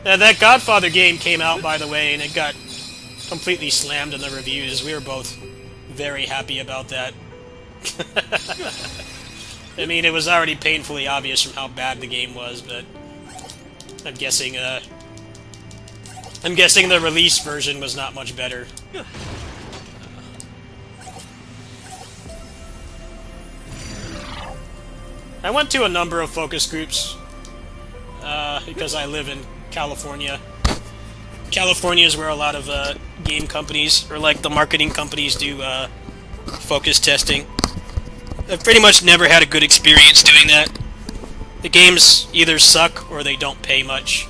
That Godfather game came out, by the way, and it got completely slammed in the reviews. We were both very happy about that. I mean, it was already painfully obvious from how bad the game was, but I'm guessing the release version was not much better. I went to a number of focus groups because I live in California. California is where a lot of game companies, or like the marketing companies, do focus testing. I've pretty much never had a good experience doing that. The games either suck or they don't pay much.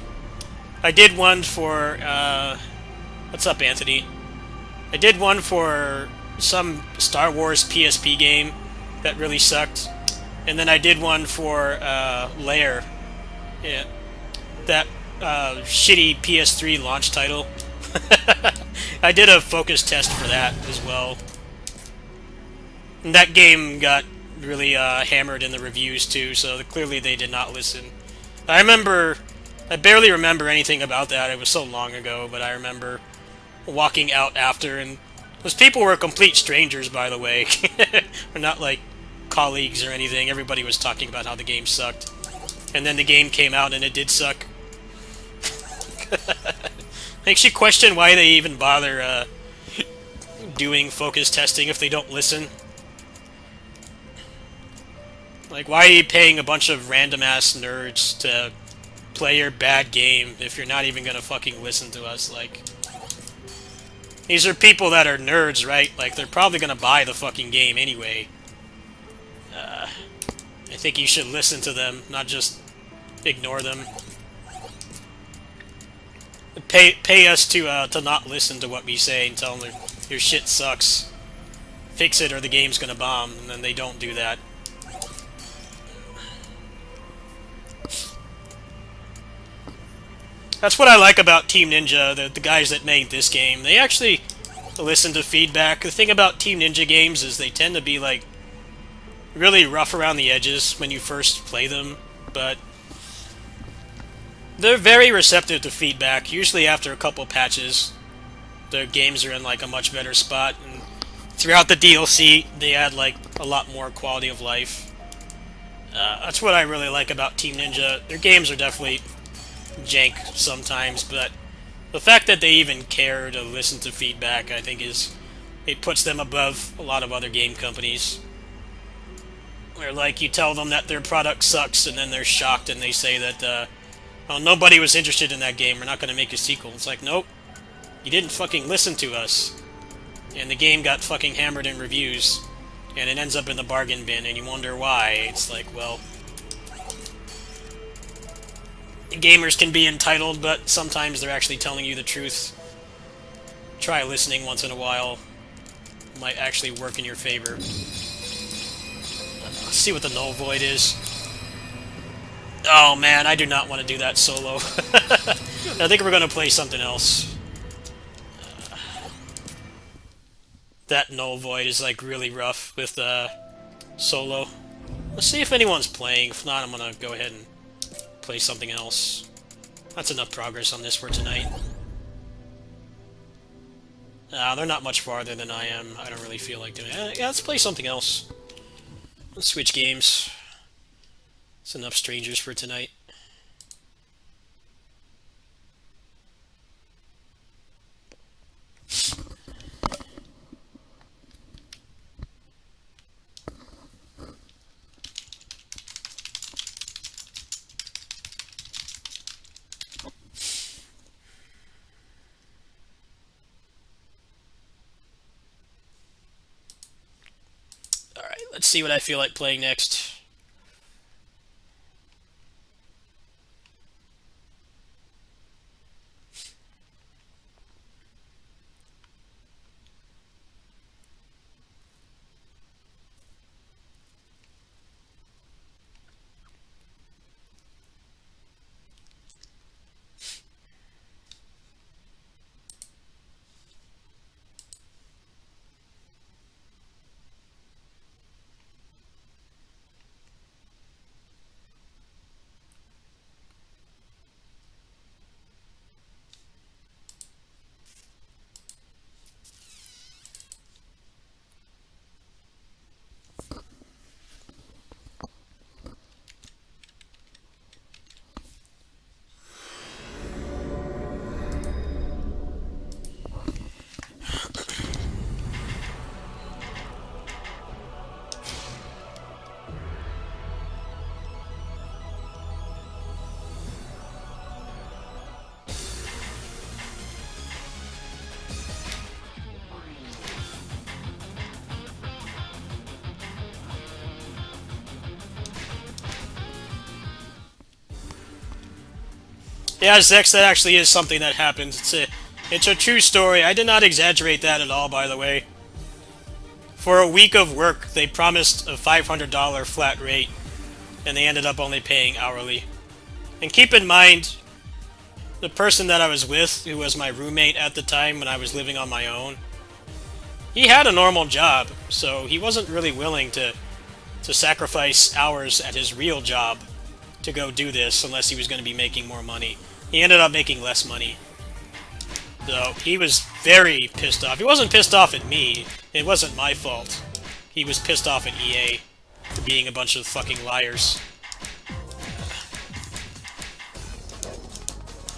I did one for, what's up, Anthony? I did one for some Star Wars PSP game that really sucked. And then I did one for Lair. Yeah. That shitty PS3 launch title. I did a focus test for that as well. And that game got really hammered in the reviews too, so clearly they did not listen. I barely remember anything about that. It was so long ago, but I remember walking out after, and those people were complete strangers, by the way. They're not like colleagues or anything. Everybody was talking about how the game sucked. And then the game came out and it did suck. Makes you question why they even bother doing focus testing if they don't listen. Like, why are you paying a bunch of random-ass nerds to play your bad game if you're not even gonna fucking listen to us? Like, these are people that are nerds, right? Like, they're probably gonna buy the fucking game anyway. I think you should listen to them, not just ignore them. Pay us to not listen to what we say and tell them your shit sucks. Fix it or the game's gonna bomb, and then they don't do that. That's what I like about Team Ninja, the guys that made this game. They actually listen to feedback. The thing about Team Ninja games is they tend to be, like, really rough around the edges when you first play them, but they're very receptive to feedback. Usually after a couple patches, their games are in, like, a much better spot, and throughout the DLC, they add, like, a lot more quality of life. That's what I really like about Team Ninja. Their games are definitely jank sometimes, but the fact that they even care to listen to feedback, I think it puts them above a lot of other game companies. Where, like, you tell them that their product sucks, and then they're shocked and they say that, oh, nobody was interested in that game, we're not gonna make a sequel. It's like, nope, you didn't fucking listen to us. And the game got fucking hammered in reviews, and it ends up in the bargain bin, and you wonder why. It's like, well, gamers can be entitled, but sometimes they're actually telling you the truth. Try listening once in a while. Might actually work in your favor. Let's see what the Null Void is. Oh man, I do not want to do that solo. I think we're going to play something else. That Null Void is, like, really rough with solo. Let's see if anyone's playing. If not, I'm going to go ahead and play something else. That's enough progress on this for tonight. They're not much farther than I am. I don't really feel like doing it. Yeah, let's play something else. Let's switch games. It's enough strangers for tonight. Let's see what I feel like playing next. Yeah, Zex, that actually is something that happened. It's a true story. I did not exaggerate that at all, by the way. For a week of work, they promised a $500 flat rate, and they ended up only paying hourly. And keep in mind, the person that I was with, who was my roommate at the time when I was living on my own, he had a normal job, so he wasn't really willing to sacrifice hours at his real job to go do this unless he was going to be making more money. He ended up making less money. though. He was very pissed off. He wasn't pissed off at me. It wasn't my fault. He was pissed off at EA for being a bunch of fucking liars.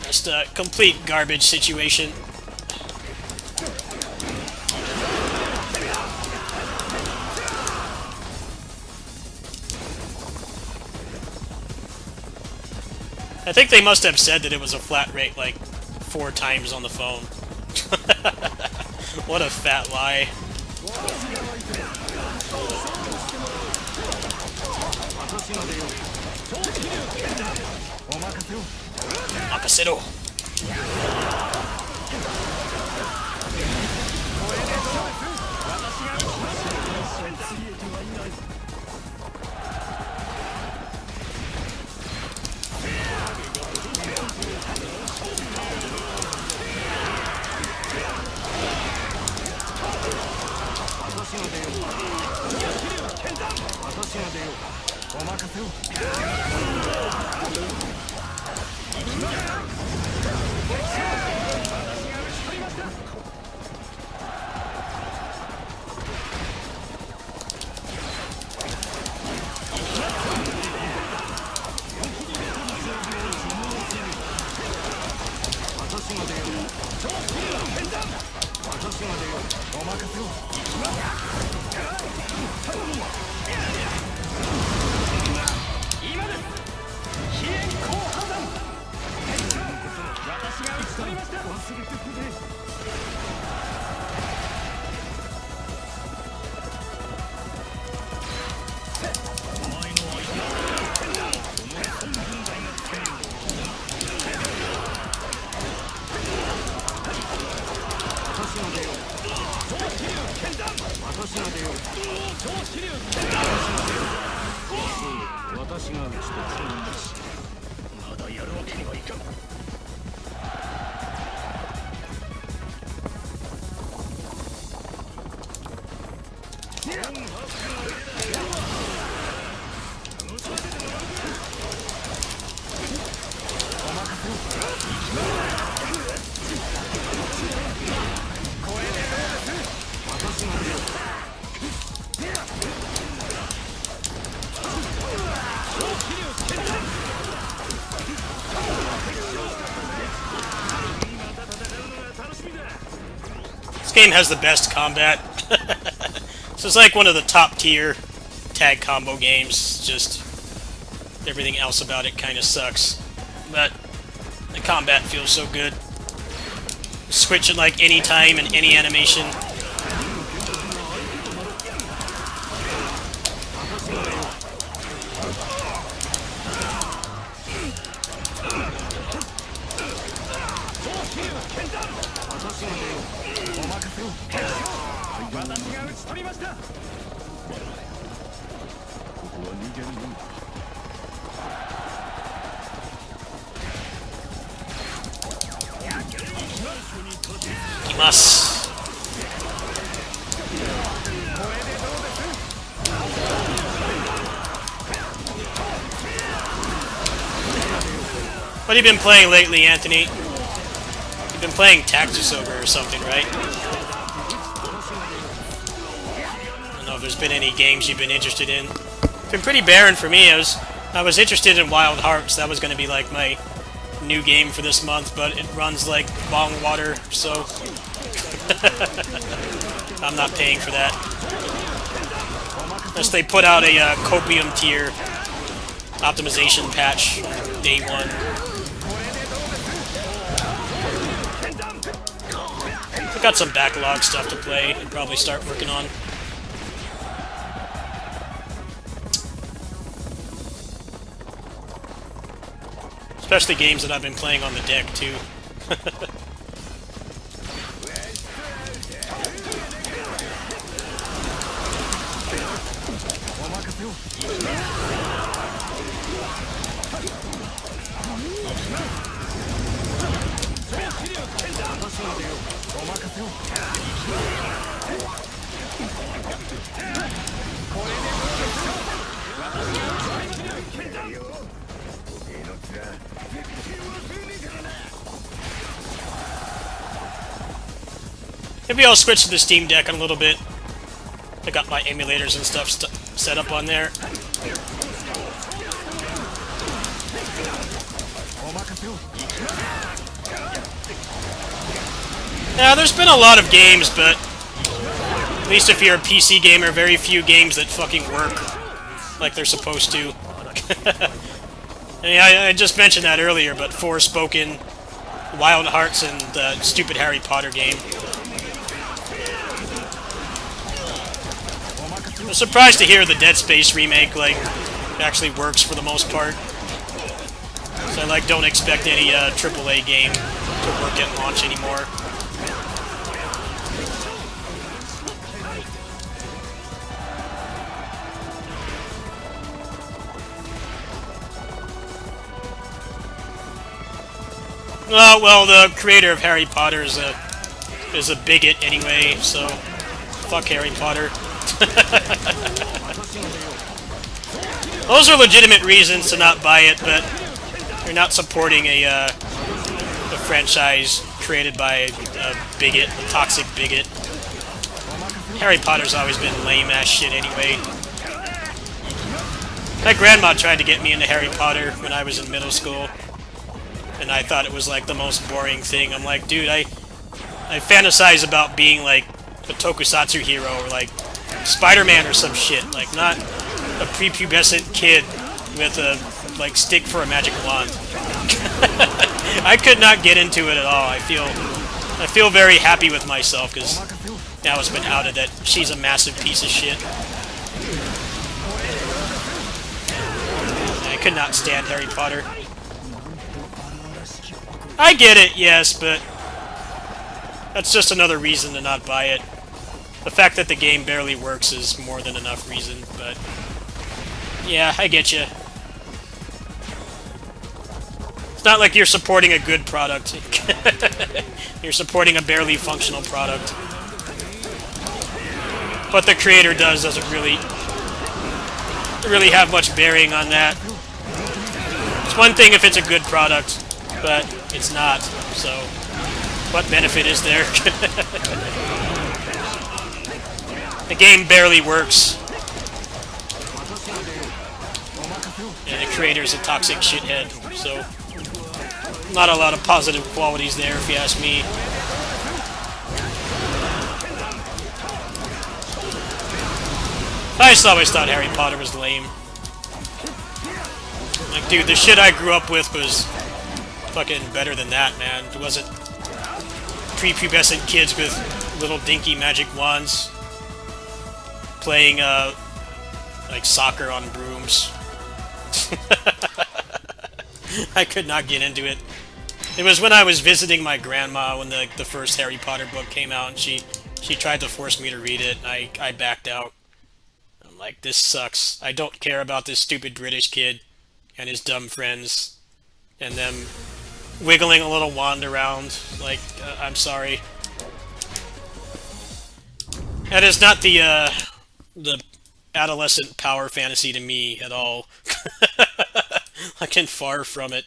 Just a complete garbage situation. I think they must have said that it was a flat rate like 4 times on the phone. What a fat lie. Makasero. This game has the best combat. This is like one of the top tier tag combo games. Just everything else about it kind of sucks. But the combat feels so good. Switch it like any time and any animation. What have you been playing lately, Anthony? You've been playing Tactics Ogre or something, right? I don't know if there's been any games you've been interested in. It's been pretty barren for me. I was interested in Wild Hearts. That was going to be like my new game for this month, but it runs like bong water, so I'm not paying for that. Unless they put out a copium tier optimization patch day 1. I've got some backlog stuff to play and probably start working on. Especially games that I've been playing on the deck, too. Maybe I'll switch to the Steam Deck in a little bit. I got my emulators and stuff set up on there. Yeah, there's been a lot of games, but at least if you're a PC gamer, very few games that fucking work like they're supposed to. I just mentioned that earlier, but Forspoken, Wild Hearts, and the stupid Harry Potter game. I'm surprised to hear the Dead Space remake, like, actually works for the most part. So I, like, don't expect any AAA game to work at launch anymore. Well, the creator of Harry Potter is a bigot anyway, so fuck Harry Potter. Those are legitimate reasons to not buy it, but you're not supporting a franchise created by a bigot, a toxic bigot. Harry Potter's always been lame-ass shit anyway. My grandma tried to get me into Harry Potter when I was in middle school, and I thought it was like the most boring thing. I'm like, dude, I fantasize about being like a tokusatsu hero or like Spider-Man or some shit, like not a prepubescent kid with a like stick for a magic wand. I could not get into it at all. I feel very happy with myself because now it's been outed that she's a massive piece of shit. I could not stand Harry Potter. I get it, yes, but that's just another reason to not buy it. The fact that the game barely works is more than enough reason, but yeah, I get you. It's not like you're supporting a good product. You're supporting a barely functional product. What the creator doesn't really have much bearing on that. It's one thing if it's a good product, but it's not, so what benefit is there? The game barely works. And the creator's a toxic shithead, so not a lot of positive qualities there, if you ask me. I just always thought Harry Potter was lame. Like, dude, the shit I grew up with was fucking better than that, man. It wasn't prepubescent kids with little dinky magic wands playing, like soccer on brooms. I could not get into it. It was when I was visiting my grandma when the first Harry Potter book came out, and she tried to force me to read it, and I backed out. I'm like, this sucks. I don't care about this stupid British kid and his dumb friends and them wiggling a little wand around. Like, I'm sorry. That is not the adolescent power fantasy to me at all. I can far from it.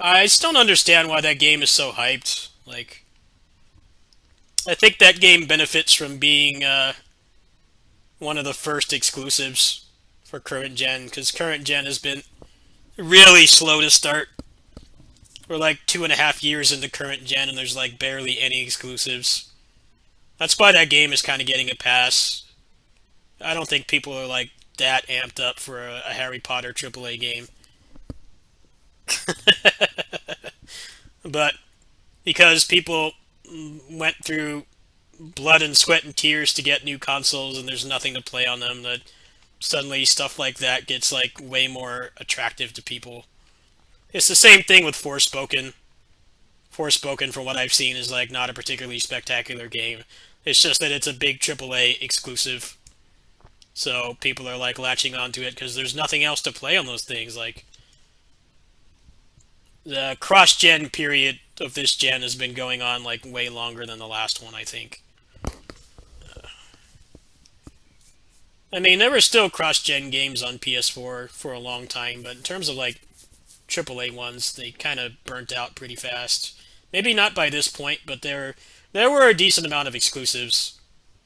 I just don't understand why that game is so hyped. Like, I think that game benefits from being one of the first exclusives for current gen, because current gen has been really slow to start. We're like 2.5 years into current gen, and there's like barely any exclusives. That's why that game is kind of getting a pass. I don't think people are like that amped up for a Harry Potter AAA game. But because people went through blood and sweat and tears to get new consoles and there's nothing to play on them, that suddenly stuff like that gets like way more attractive to people. It's the same thing with Forspoken. Forspoken, from what I've seen, is like not a particularly spectacular game. It's just that it's a big AAA exclusive, so people are like latching onto it because there's nothing else to play on those things. Like the cross-gen period of this gen has been going on like way longer than the last one, I think. I mean, there were still cross-gen games on PS4 for a long time, but in terms of like AAA ones, they kind of burnt out pretty fast. Maybe not by this point, but there were a decent amount of exclusives,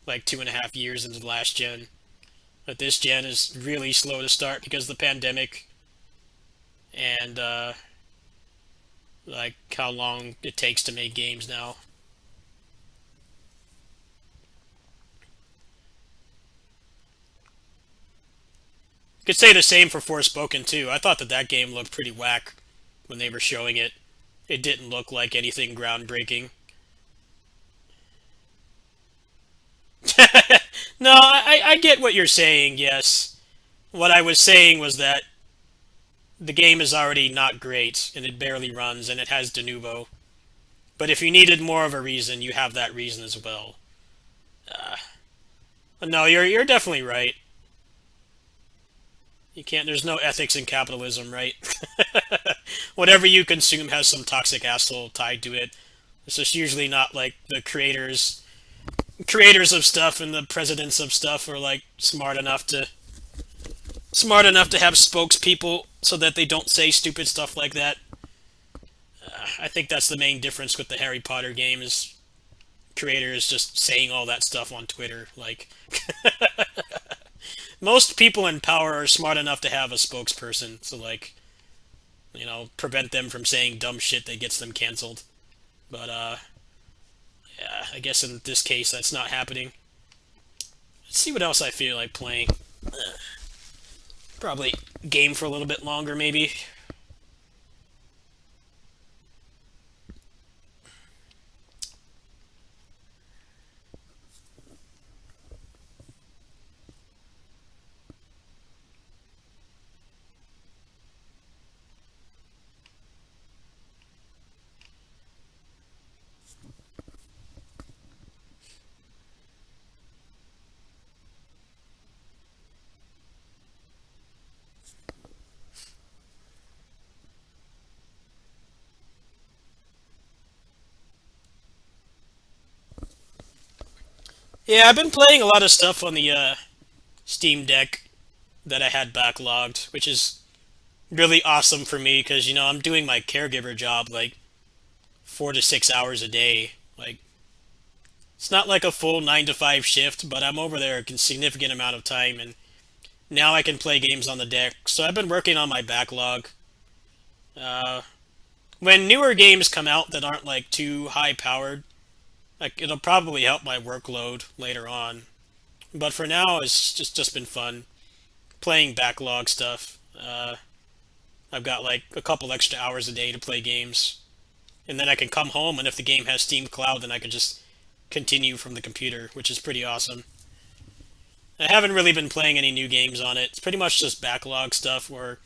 like 2.5 years into the last gen. But this gen is really slow to start because of the pandemic, and like how long it takes to make games now. Could say the same for Forspoken too. I thought that game looked pretty whack when they were showing it. It didn't look like anything groundbreaking. No, I get what you're saying, yes. What I was saying was that the game is already not great, and it barely runs, and it has Denuvo. But if you needed more of a reason, you have that reason as well. No, you're definitely right. You can't. There's no ethics in capitalism, right? Whatever you consume has some toxic asshole tied to it. It's just usually not like the creators of stuff and the presidents of stuff are like smart enough to have spokespeople so that they don't say stupid stuff like that. I think that's the main difference with the Harry Potter games. Creators just saying all that stuff on Twitter, like. Most people in power are smart enough to have a spokesperson, so like, prevent them from saying dumb shit that gets them canceled. But yeah, I guess in this case that's not happening. Let's see what else I feel like playing. Probably game for a little bit longer, maybe. Yeah, I've been playing a lot of stuff on the Steam Deck that I had backlogged, which is really awesome for me because I'm doing my caregiver job like 4 to 6 hours a day. Like it's not like a full 9 to 5 shift, but I'm over there a significant amount of time, and now I can play games on the deck. So I've been working on my backlog. Uh, when newer games come out that aren't like too high powered, like it'll probably help my workload later on. But for now, it's just been fun playing backlog stuff. I've got like a couple extra hours a day to play games, and then I can come home, and if the game has Steam Cloud, then I can just continue from the computer, which is pretty awesome. I haven't really been playing any new games on it. It's pretty much just backlog stuff or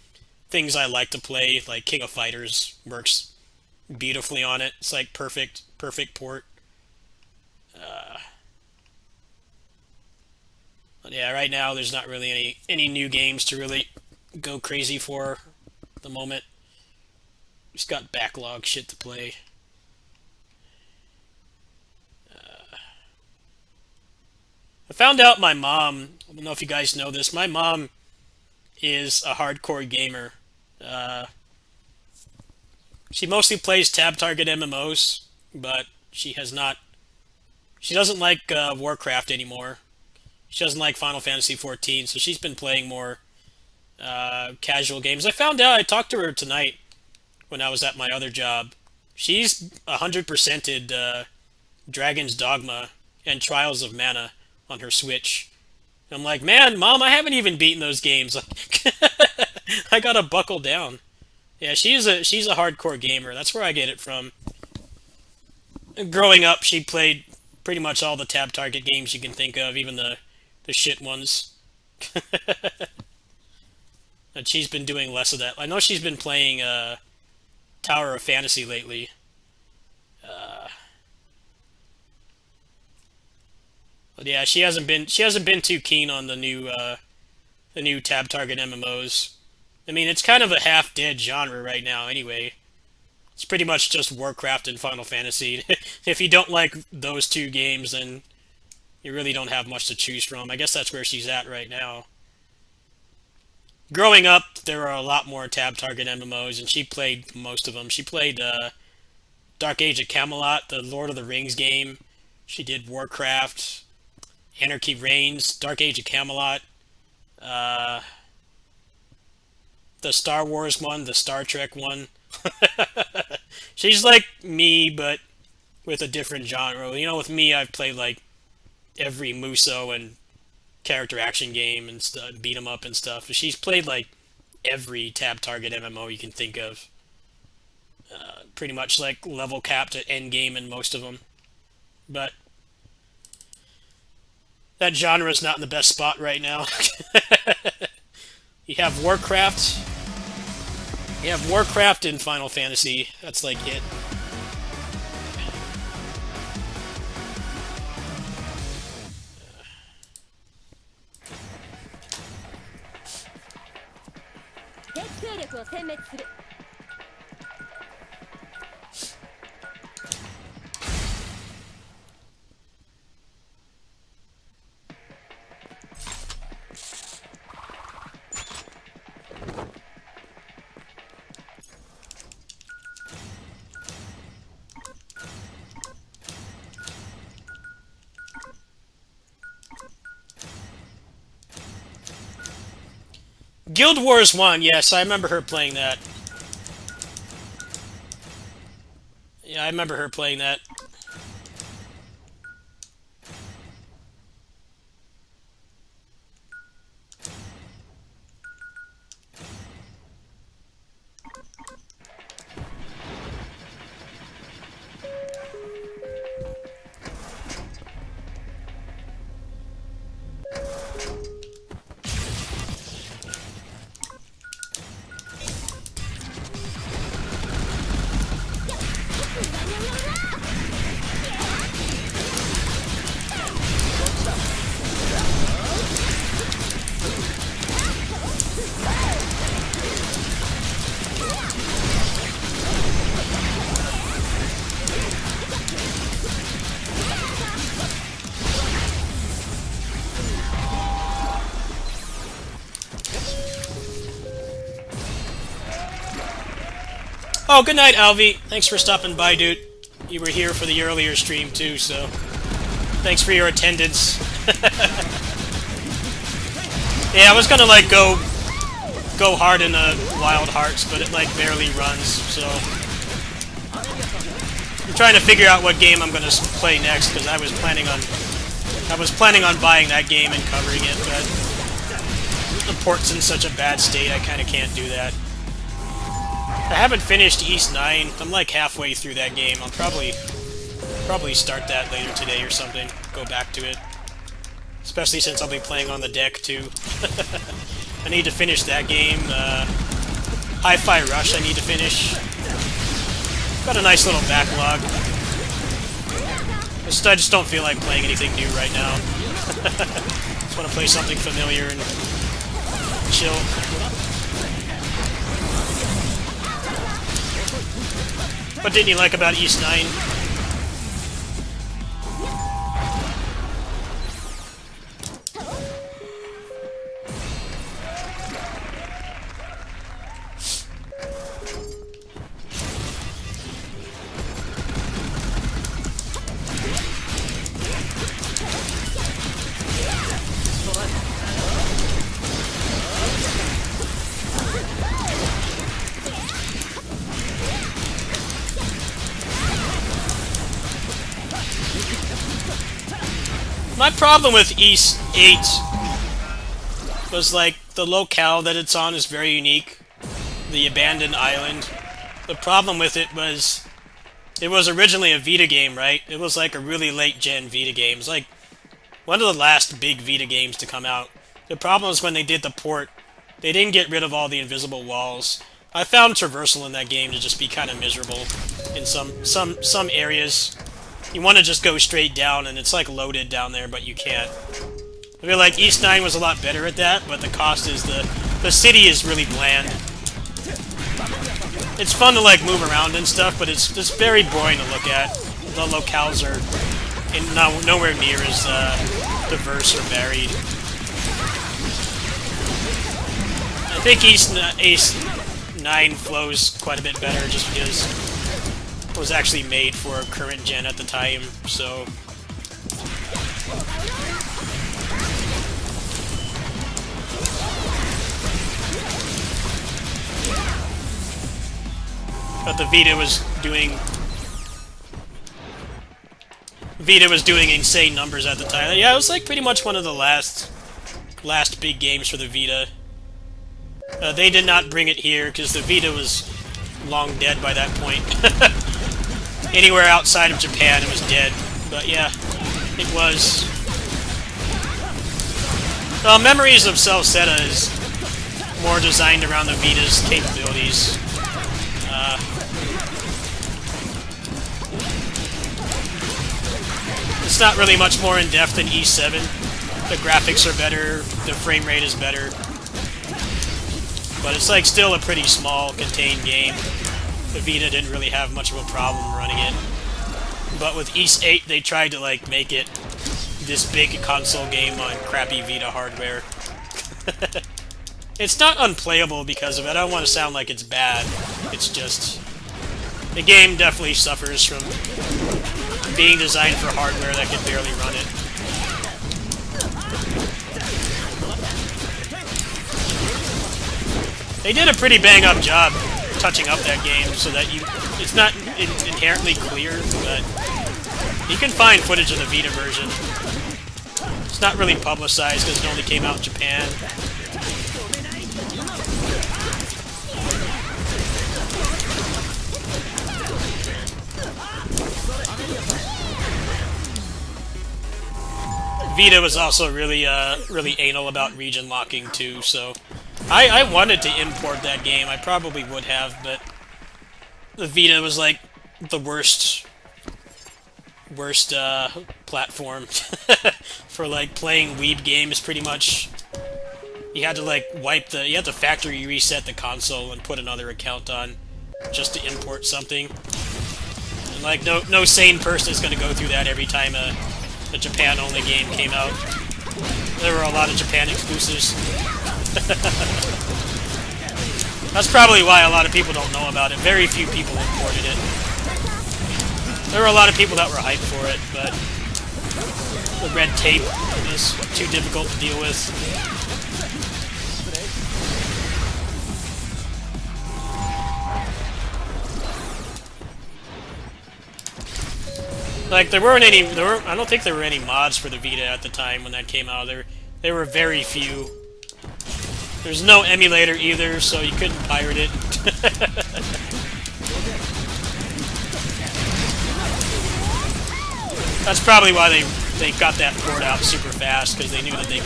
things I like to play, like King of Fighters works beautifully on it. It's like perfect port. But yeah, right now there's not really any new games to really go crazy for at the moment. Just got backlog shit to play. I found out my mom, I don't know if you guys know this, my mom is a hardcore gamer. Uh, she mostly plays tab target MMOs, but she doesn't like Warcraft anymore. She doesn't like Final Fantasy 14, so she's been playing more casual games. I talked to her tonight when I was at my other job. She's 100%ed Dragon's Dogma and Trials of Mana on her Switch. I'm like, man, Mom, I haven't even beaten those games. Like, I gotta buckle down. Yeah, she's a hardcore gamer. That's where I get it from. Growing up, she played pretty much all the tab target games you can think of, even the shit ones. And she's been doing less of that. I know she's been playing Tower of Fantasy lately. But yeah, she hasn't been too keen on the new tab target MMOs. I mean, it's kind of a half dead genre right now anyway. It's pretty much just Warcraft and Final Fantasy. If you don't like those two games, then you really don't have much to choose from. I guess that's where she's at right now. Growing up, there were a lot more tab target MMOs, and she played most of them. She played Dark Age of Camelot, the Lord of the Rings game. She did Warcraft, Anarchy Reigns, Dark Age of Camelot, the Star Wars one, the Star Trek one. She's like me, but with a different genre. You know, with me, I've played like every Muso and character action game and beat 'em up and stuff. She's played like every tab target MMO you can think of. Pretty much like level capped at end game in most of them. But that genre is not in the best spot right now. You have Warcraft. You have Warcraft and Final Fantasy. That's like it. Guild Wars 1, yes, I remember her playing that. Yeah, I remember her playing that. Oh, good night, Alvi. Thanks for stopping by, dude. You were here for the earlier stream, too, so thanks for your attendance. Yeah, I was gonna, like, go hard in Wild Hearts, but it, like, barely runs, so I'm trying to figure out what game I'm gonna play next, because I was planning on buying that game and covering it, but the port's in such a bad state, I kind of can't do that. I haven't finished East 9. I'm like halfway through that game. I'll probably start that later today or something. Go back to it. Especially since I'll be playing on the deck too. I need to finish that game. Hi-Fi Rush I need to finish. Got a nice little backlog. I just don't feel like playing anything new right now. Just want to play something familiar and chill. What didn't you like about East 9? My problem with East 8 was, like, the locale that it's on is very unique. The abandoned island. The problem with it was originally a Vita game, right? It was like a really late-gen Vita game. It was like one of the last big Vita games to come out. The problem was when they did the port, they didn't get rid of all the invisible walls. I found traversal in that game to just be kind of miserable in some areas. You want to just go straight down, and it's like loaded down there, but you can't. I feel like East 9 was a lot better at that, but the cost is the city is really bland. It's fun to like move around and stuff, but it's just very boring to look at. The locales are nowhere near as diverse or varied. I think East 9 flows quite a bit better just because it was actually made for current gen at the time, so... But the Vita was doing insane numbers at the time. Yeah, it was like pretty much one of the last big games for the Vita. They did not bring it here because the Vita was long dead by that point. Anywhere outside of Japan, it was dead. But yeah, it was. Memories of Celceta is more designed around the Vita's capabilities. It's not really much more in-depth than E7. The graphics are better, the frame rate is better. But it's like still a pretty small, contained game. The Vita didn't really have much of a problem running it. But with East 8, they tried to like make it this big console game on crappy Vita hardware. It's not unplayable because of it. I don't want to sound like it's bad. It's just... the game definitely suffers from being designed for hardware that can barely run it. They did a pretty bang-up job touching up that game so that it's not inherently clear, but you can find footage of the Vita version. It's not really publicized because it only came out in Japan. Vita was also really anal about region locking too, so I wanted to import that game. I probably would have, but the Vita was like the worst platform for like playing Weeb games. Pretty much, you had to like you had to factory reset the console and put another account on just to import something. And like no sane person is going to go through that every time a Japan-only game came out. There were a lot of Japan exclusives. That's probably why a lot of people don't know about it. Very few people imported it. There were a lot of people that were hyped for it, but the red tape was too difficult to deal with. Like, I don't think there were any mods for the Vita at the time when that came out. There were very few. There's no emulator either, so you couldn't pirate it. That's probably why they got that port out super fast, because they knew that they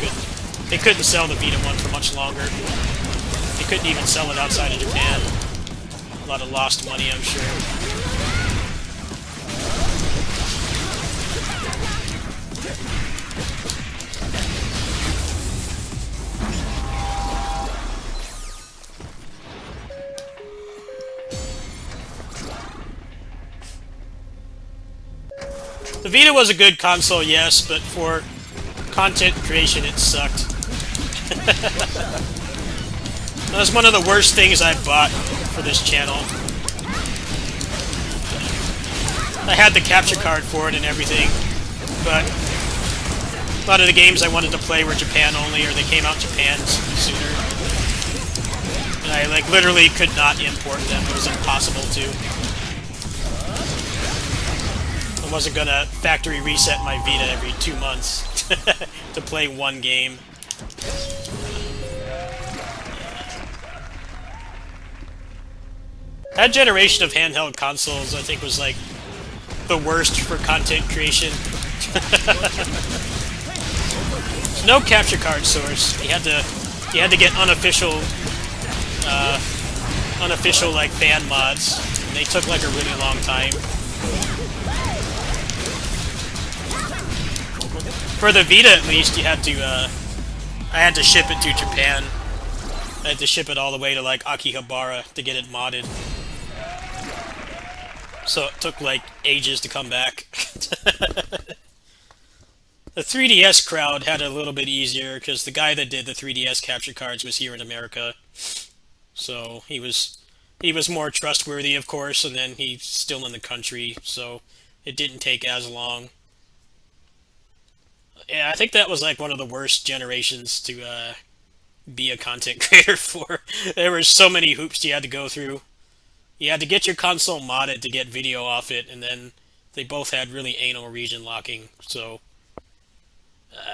couldn't sell the Vita one for much longer. They couldn't even sell it outside of Japan. A lot of lost money, I'm sure. The Vita was a good console, yes, but for content creation, it sucked. That was one of the worst things I bought for this channel. I had the capture card for it and everything, but a lot of the games I wanted to play were Japan only, or they came out Japan sooner. And I like literally could not import them. It was impossible to. I wasn't gonna factory reset my Vita every 2 months to play one game. That generation of handheld consoles, I think, was like the worst for content creation. There's no capture card source. You had to get unofficial unofficial like fan mods. And they took like a really long time. For the Vita, at least, you had to. I had to ship it to Japan. I had to ship it all the way to like Akihabara to get it modded. So it took like ages to come back. The 3DS crowd had it a little bit easier because the guy that did the 3DS capture cards was here in America. So he was more trustworthy, of course, and then he's still in the country, so it didn't take as long. Yeah, I think that was like one of the worst generations to be a content creator for. There were so many hoops you had to go through. You had to get your console modded to get video off it, and then they both had really anal region locking, so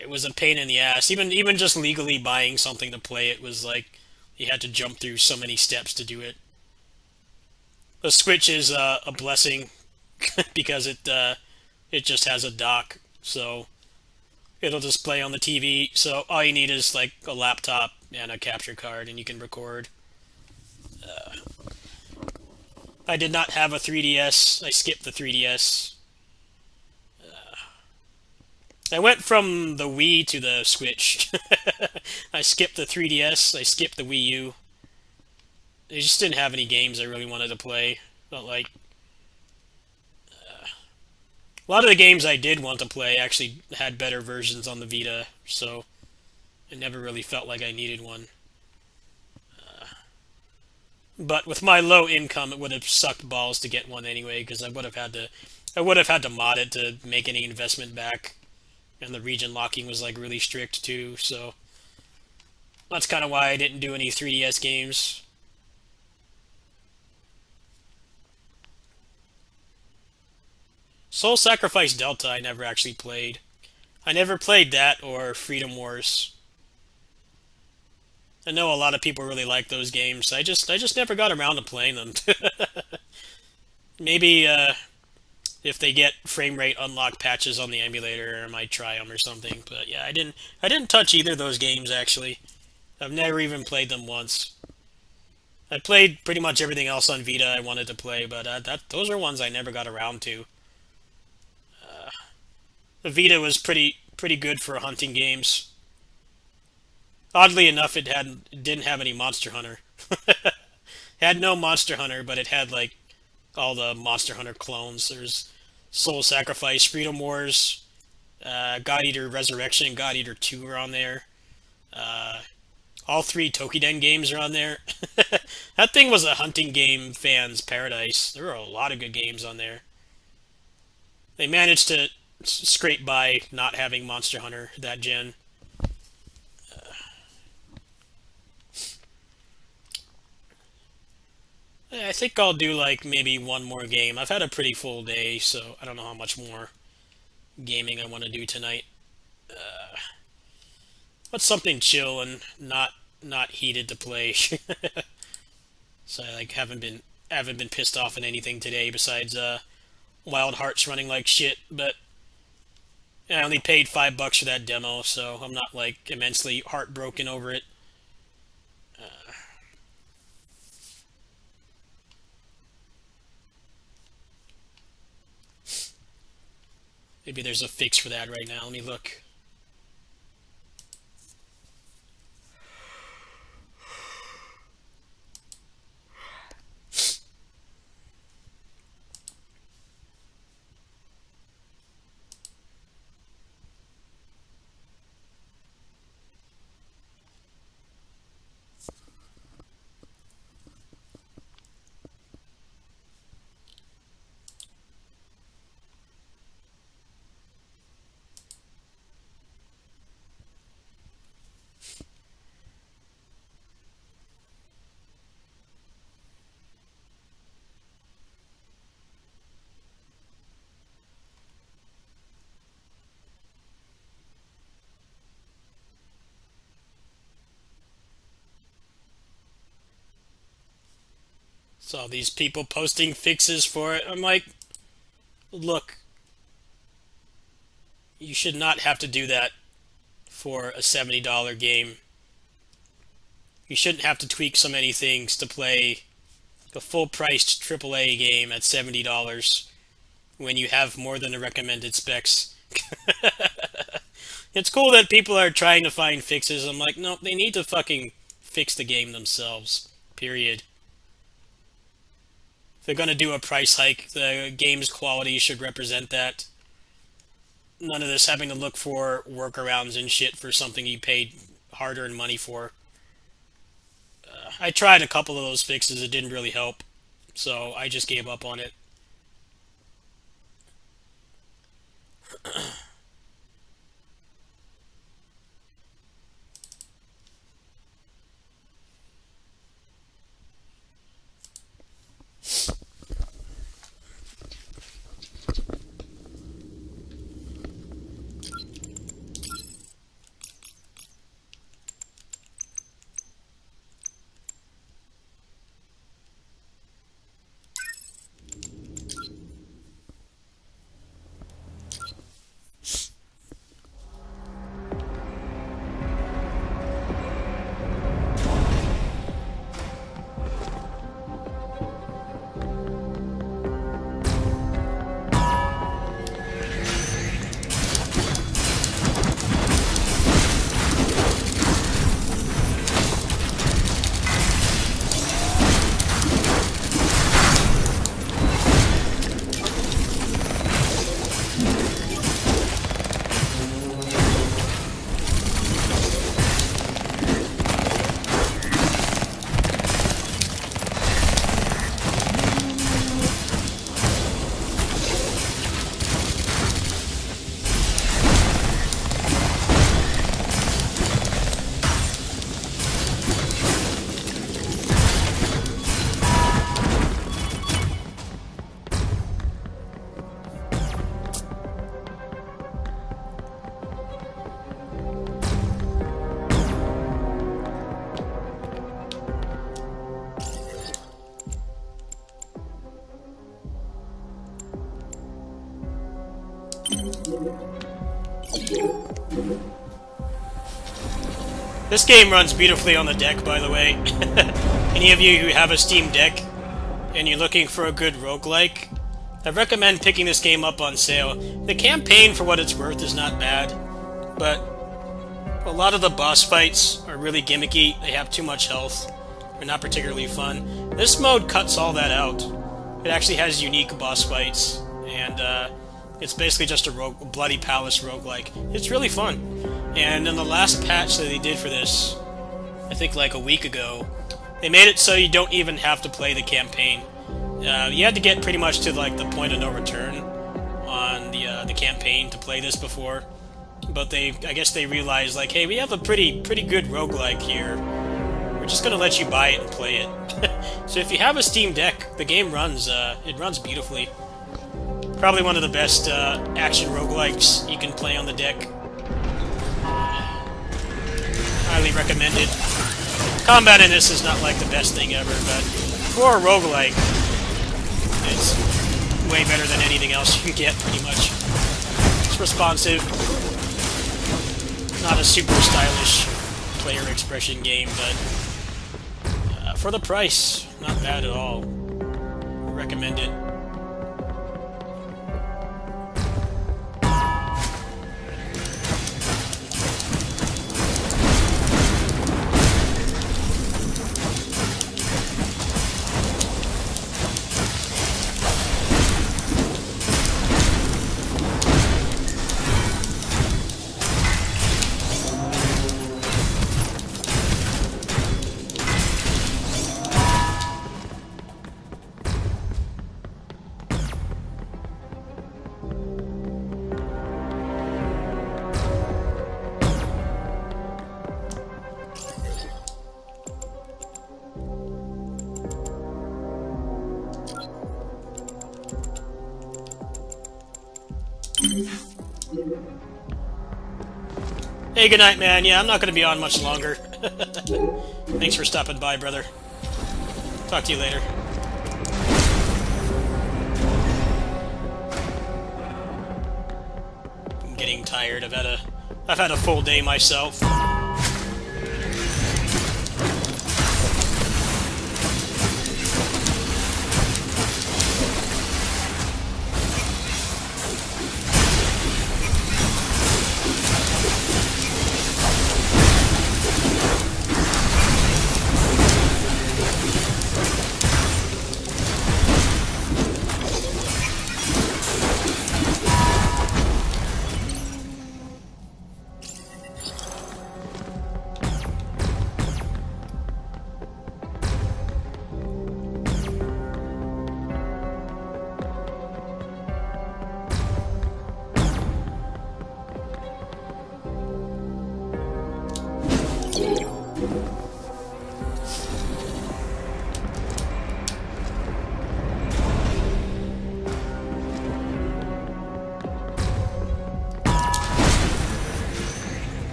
it was a pain in the ass. Even just legally buying something to play it was like you had to jump through so many steps to do it. The Switch is a blessing because it just has a dock, so it'll just play on the TV. So all you need is like a laptop and a capture card, and you can record. I did not have a 3DS. I skipped the 3DS. I went from the Wii to the Switch. I skipped the 3DS. I skipped the Wii U. I just didn't have any games I really wanted to play. But like, a lot of the games I did want to play actually had better versions on the Vita, so it never really felt like I needed one. But with my low income, it would have sucked balls to get one anyway, because I would have had to mod it to make any investment back, and the region locking was like really strict too. So that's kind of why I didn't do any 3DS games. Soul Sacrifice Delta I never actually played. I never played that or Freedom Wars. I know a lot of people really like those games. I just never got around to playing them. Maybe if they get frame rate unlock patches on the emulator, I might try them or something. But yeah, I didn't touch either of those games actually. I've never even played them once. I played pretty much everything else on Vita I wanted to play, but those are ones I never got around to. The Vita was pretty good for hunting games. Oddly enough, it didn't have any Monster Hunter. It had no Monster Hunter, but it had like all the Monster Hunter clones. There's Soul Sacrifice, Freedom Wars, God Eater Resurrection, and God Eater 2 are on there. All 3 Tokiden games are on there. That thing was a hunting game fan's paradise. There were a lot of good games on there. They managed to scrape by not having Monster Hunter that gen. I think I'll do like maybe one more game. I've had a pretty full day, so I don't know how much more gaming I want to do tonight. What's something chill and not heated to play? So I like haven't been pissed off at anything today besides Wild Hearts running like shit. But I only paid $5 for that demo, so I'm not like immensely heartbroken over it. Maybe there's a fix for that right now. Let me look. Saw these people posting fixes for it. I'm like, look, you should not have to do that for a $70 game. You shouldn't have to tweak so many things to play a full-priced AAA game at $70 when you have more than the recommended specs. It's cool that people are trying to find fixes. I'm like, no, they need to fucking fix the game themselves. Period. If they're gonna do a price hike, the game's quality should represent that. None of this having to look for workarounds and shit for something you paid hard-earned money for. I tried a couple of those fixes, it didn't really help, so I just gave up on it. This game runs beautifully on the deck, by the way. Any of you who have a Steam Deck and you're looking for a good roguelike, I recommend picking this game up on sale. The campaign, for what it's worth, is not bad, but a lot of the boss fights are really gimmicky. They have too much health. They're not particularly fun. This mode cuts all that out. It actually has unique boss fights, and it's basically just a Bloody Palace roguelike. It's really fun. And in the last patch that they did for this, I think like a week ago, they made it so you don't even have to play the campaign. You had to get pretty much to like the point of no return on the campaign to play this before. But I guess they realized like, hey, we have a pretty good roguelike here. We're just gonna let you buy it and play it. So if you have a Steam Deck, the game runs beautifully. Probably one of the best action roguelikes you can play on the deck. Highly recommended. Combat in this is not like the best thing ever, but for a roguelike, it's way better than anything else you can get, pretty much. It's responsive. Not a super stylish player expression game, but for the price, not bad at all. Recommend it. Hey, good night, man. Yeah, I'm not going to be on much longer. Thanks for stopping by, brother. Talk to you later. I'm getting tired. I've had a full day myself.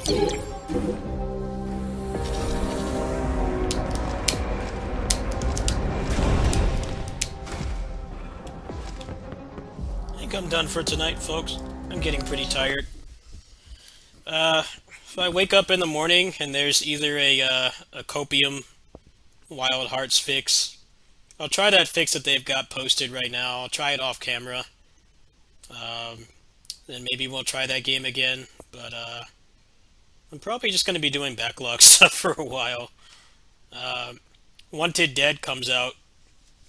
I think I'm done for tonight, folks. I'm getting pretty tired. If I wake up in the morning and there's either a Copium Wild Hearts fix, I'll try that fix that they've got posted right now. I'll try it off camera. Then maybe we'll try that game again. But I'm probably just going to be doing backlog stuff for a while. Wanted Dead comes out,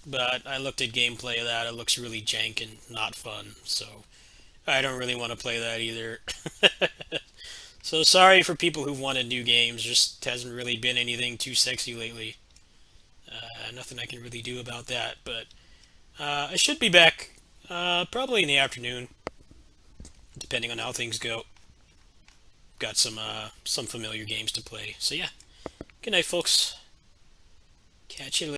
but I looked at gameplay of that. It looks really jank and not fun, so I don't really want to play that either. So sorry for people who wanted new games. Just hasn't really been anything too sexy lately. Nothing I can really do about that, but I should be back probably in the afternoon, depending on how things go. Got some familiar games to play. So yeah, good night, folks. Catch you later.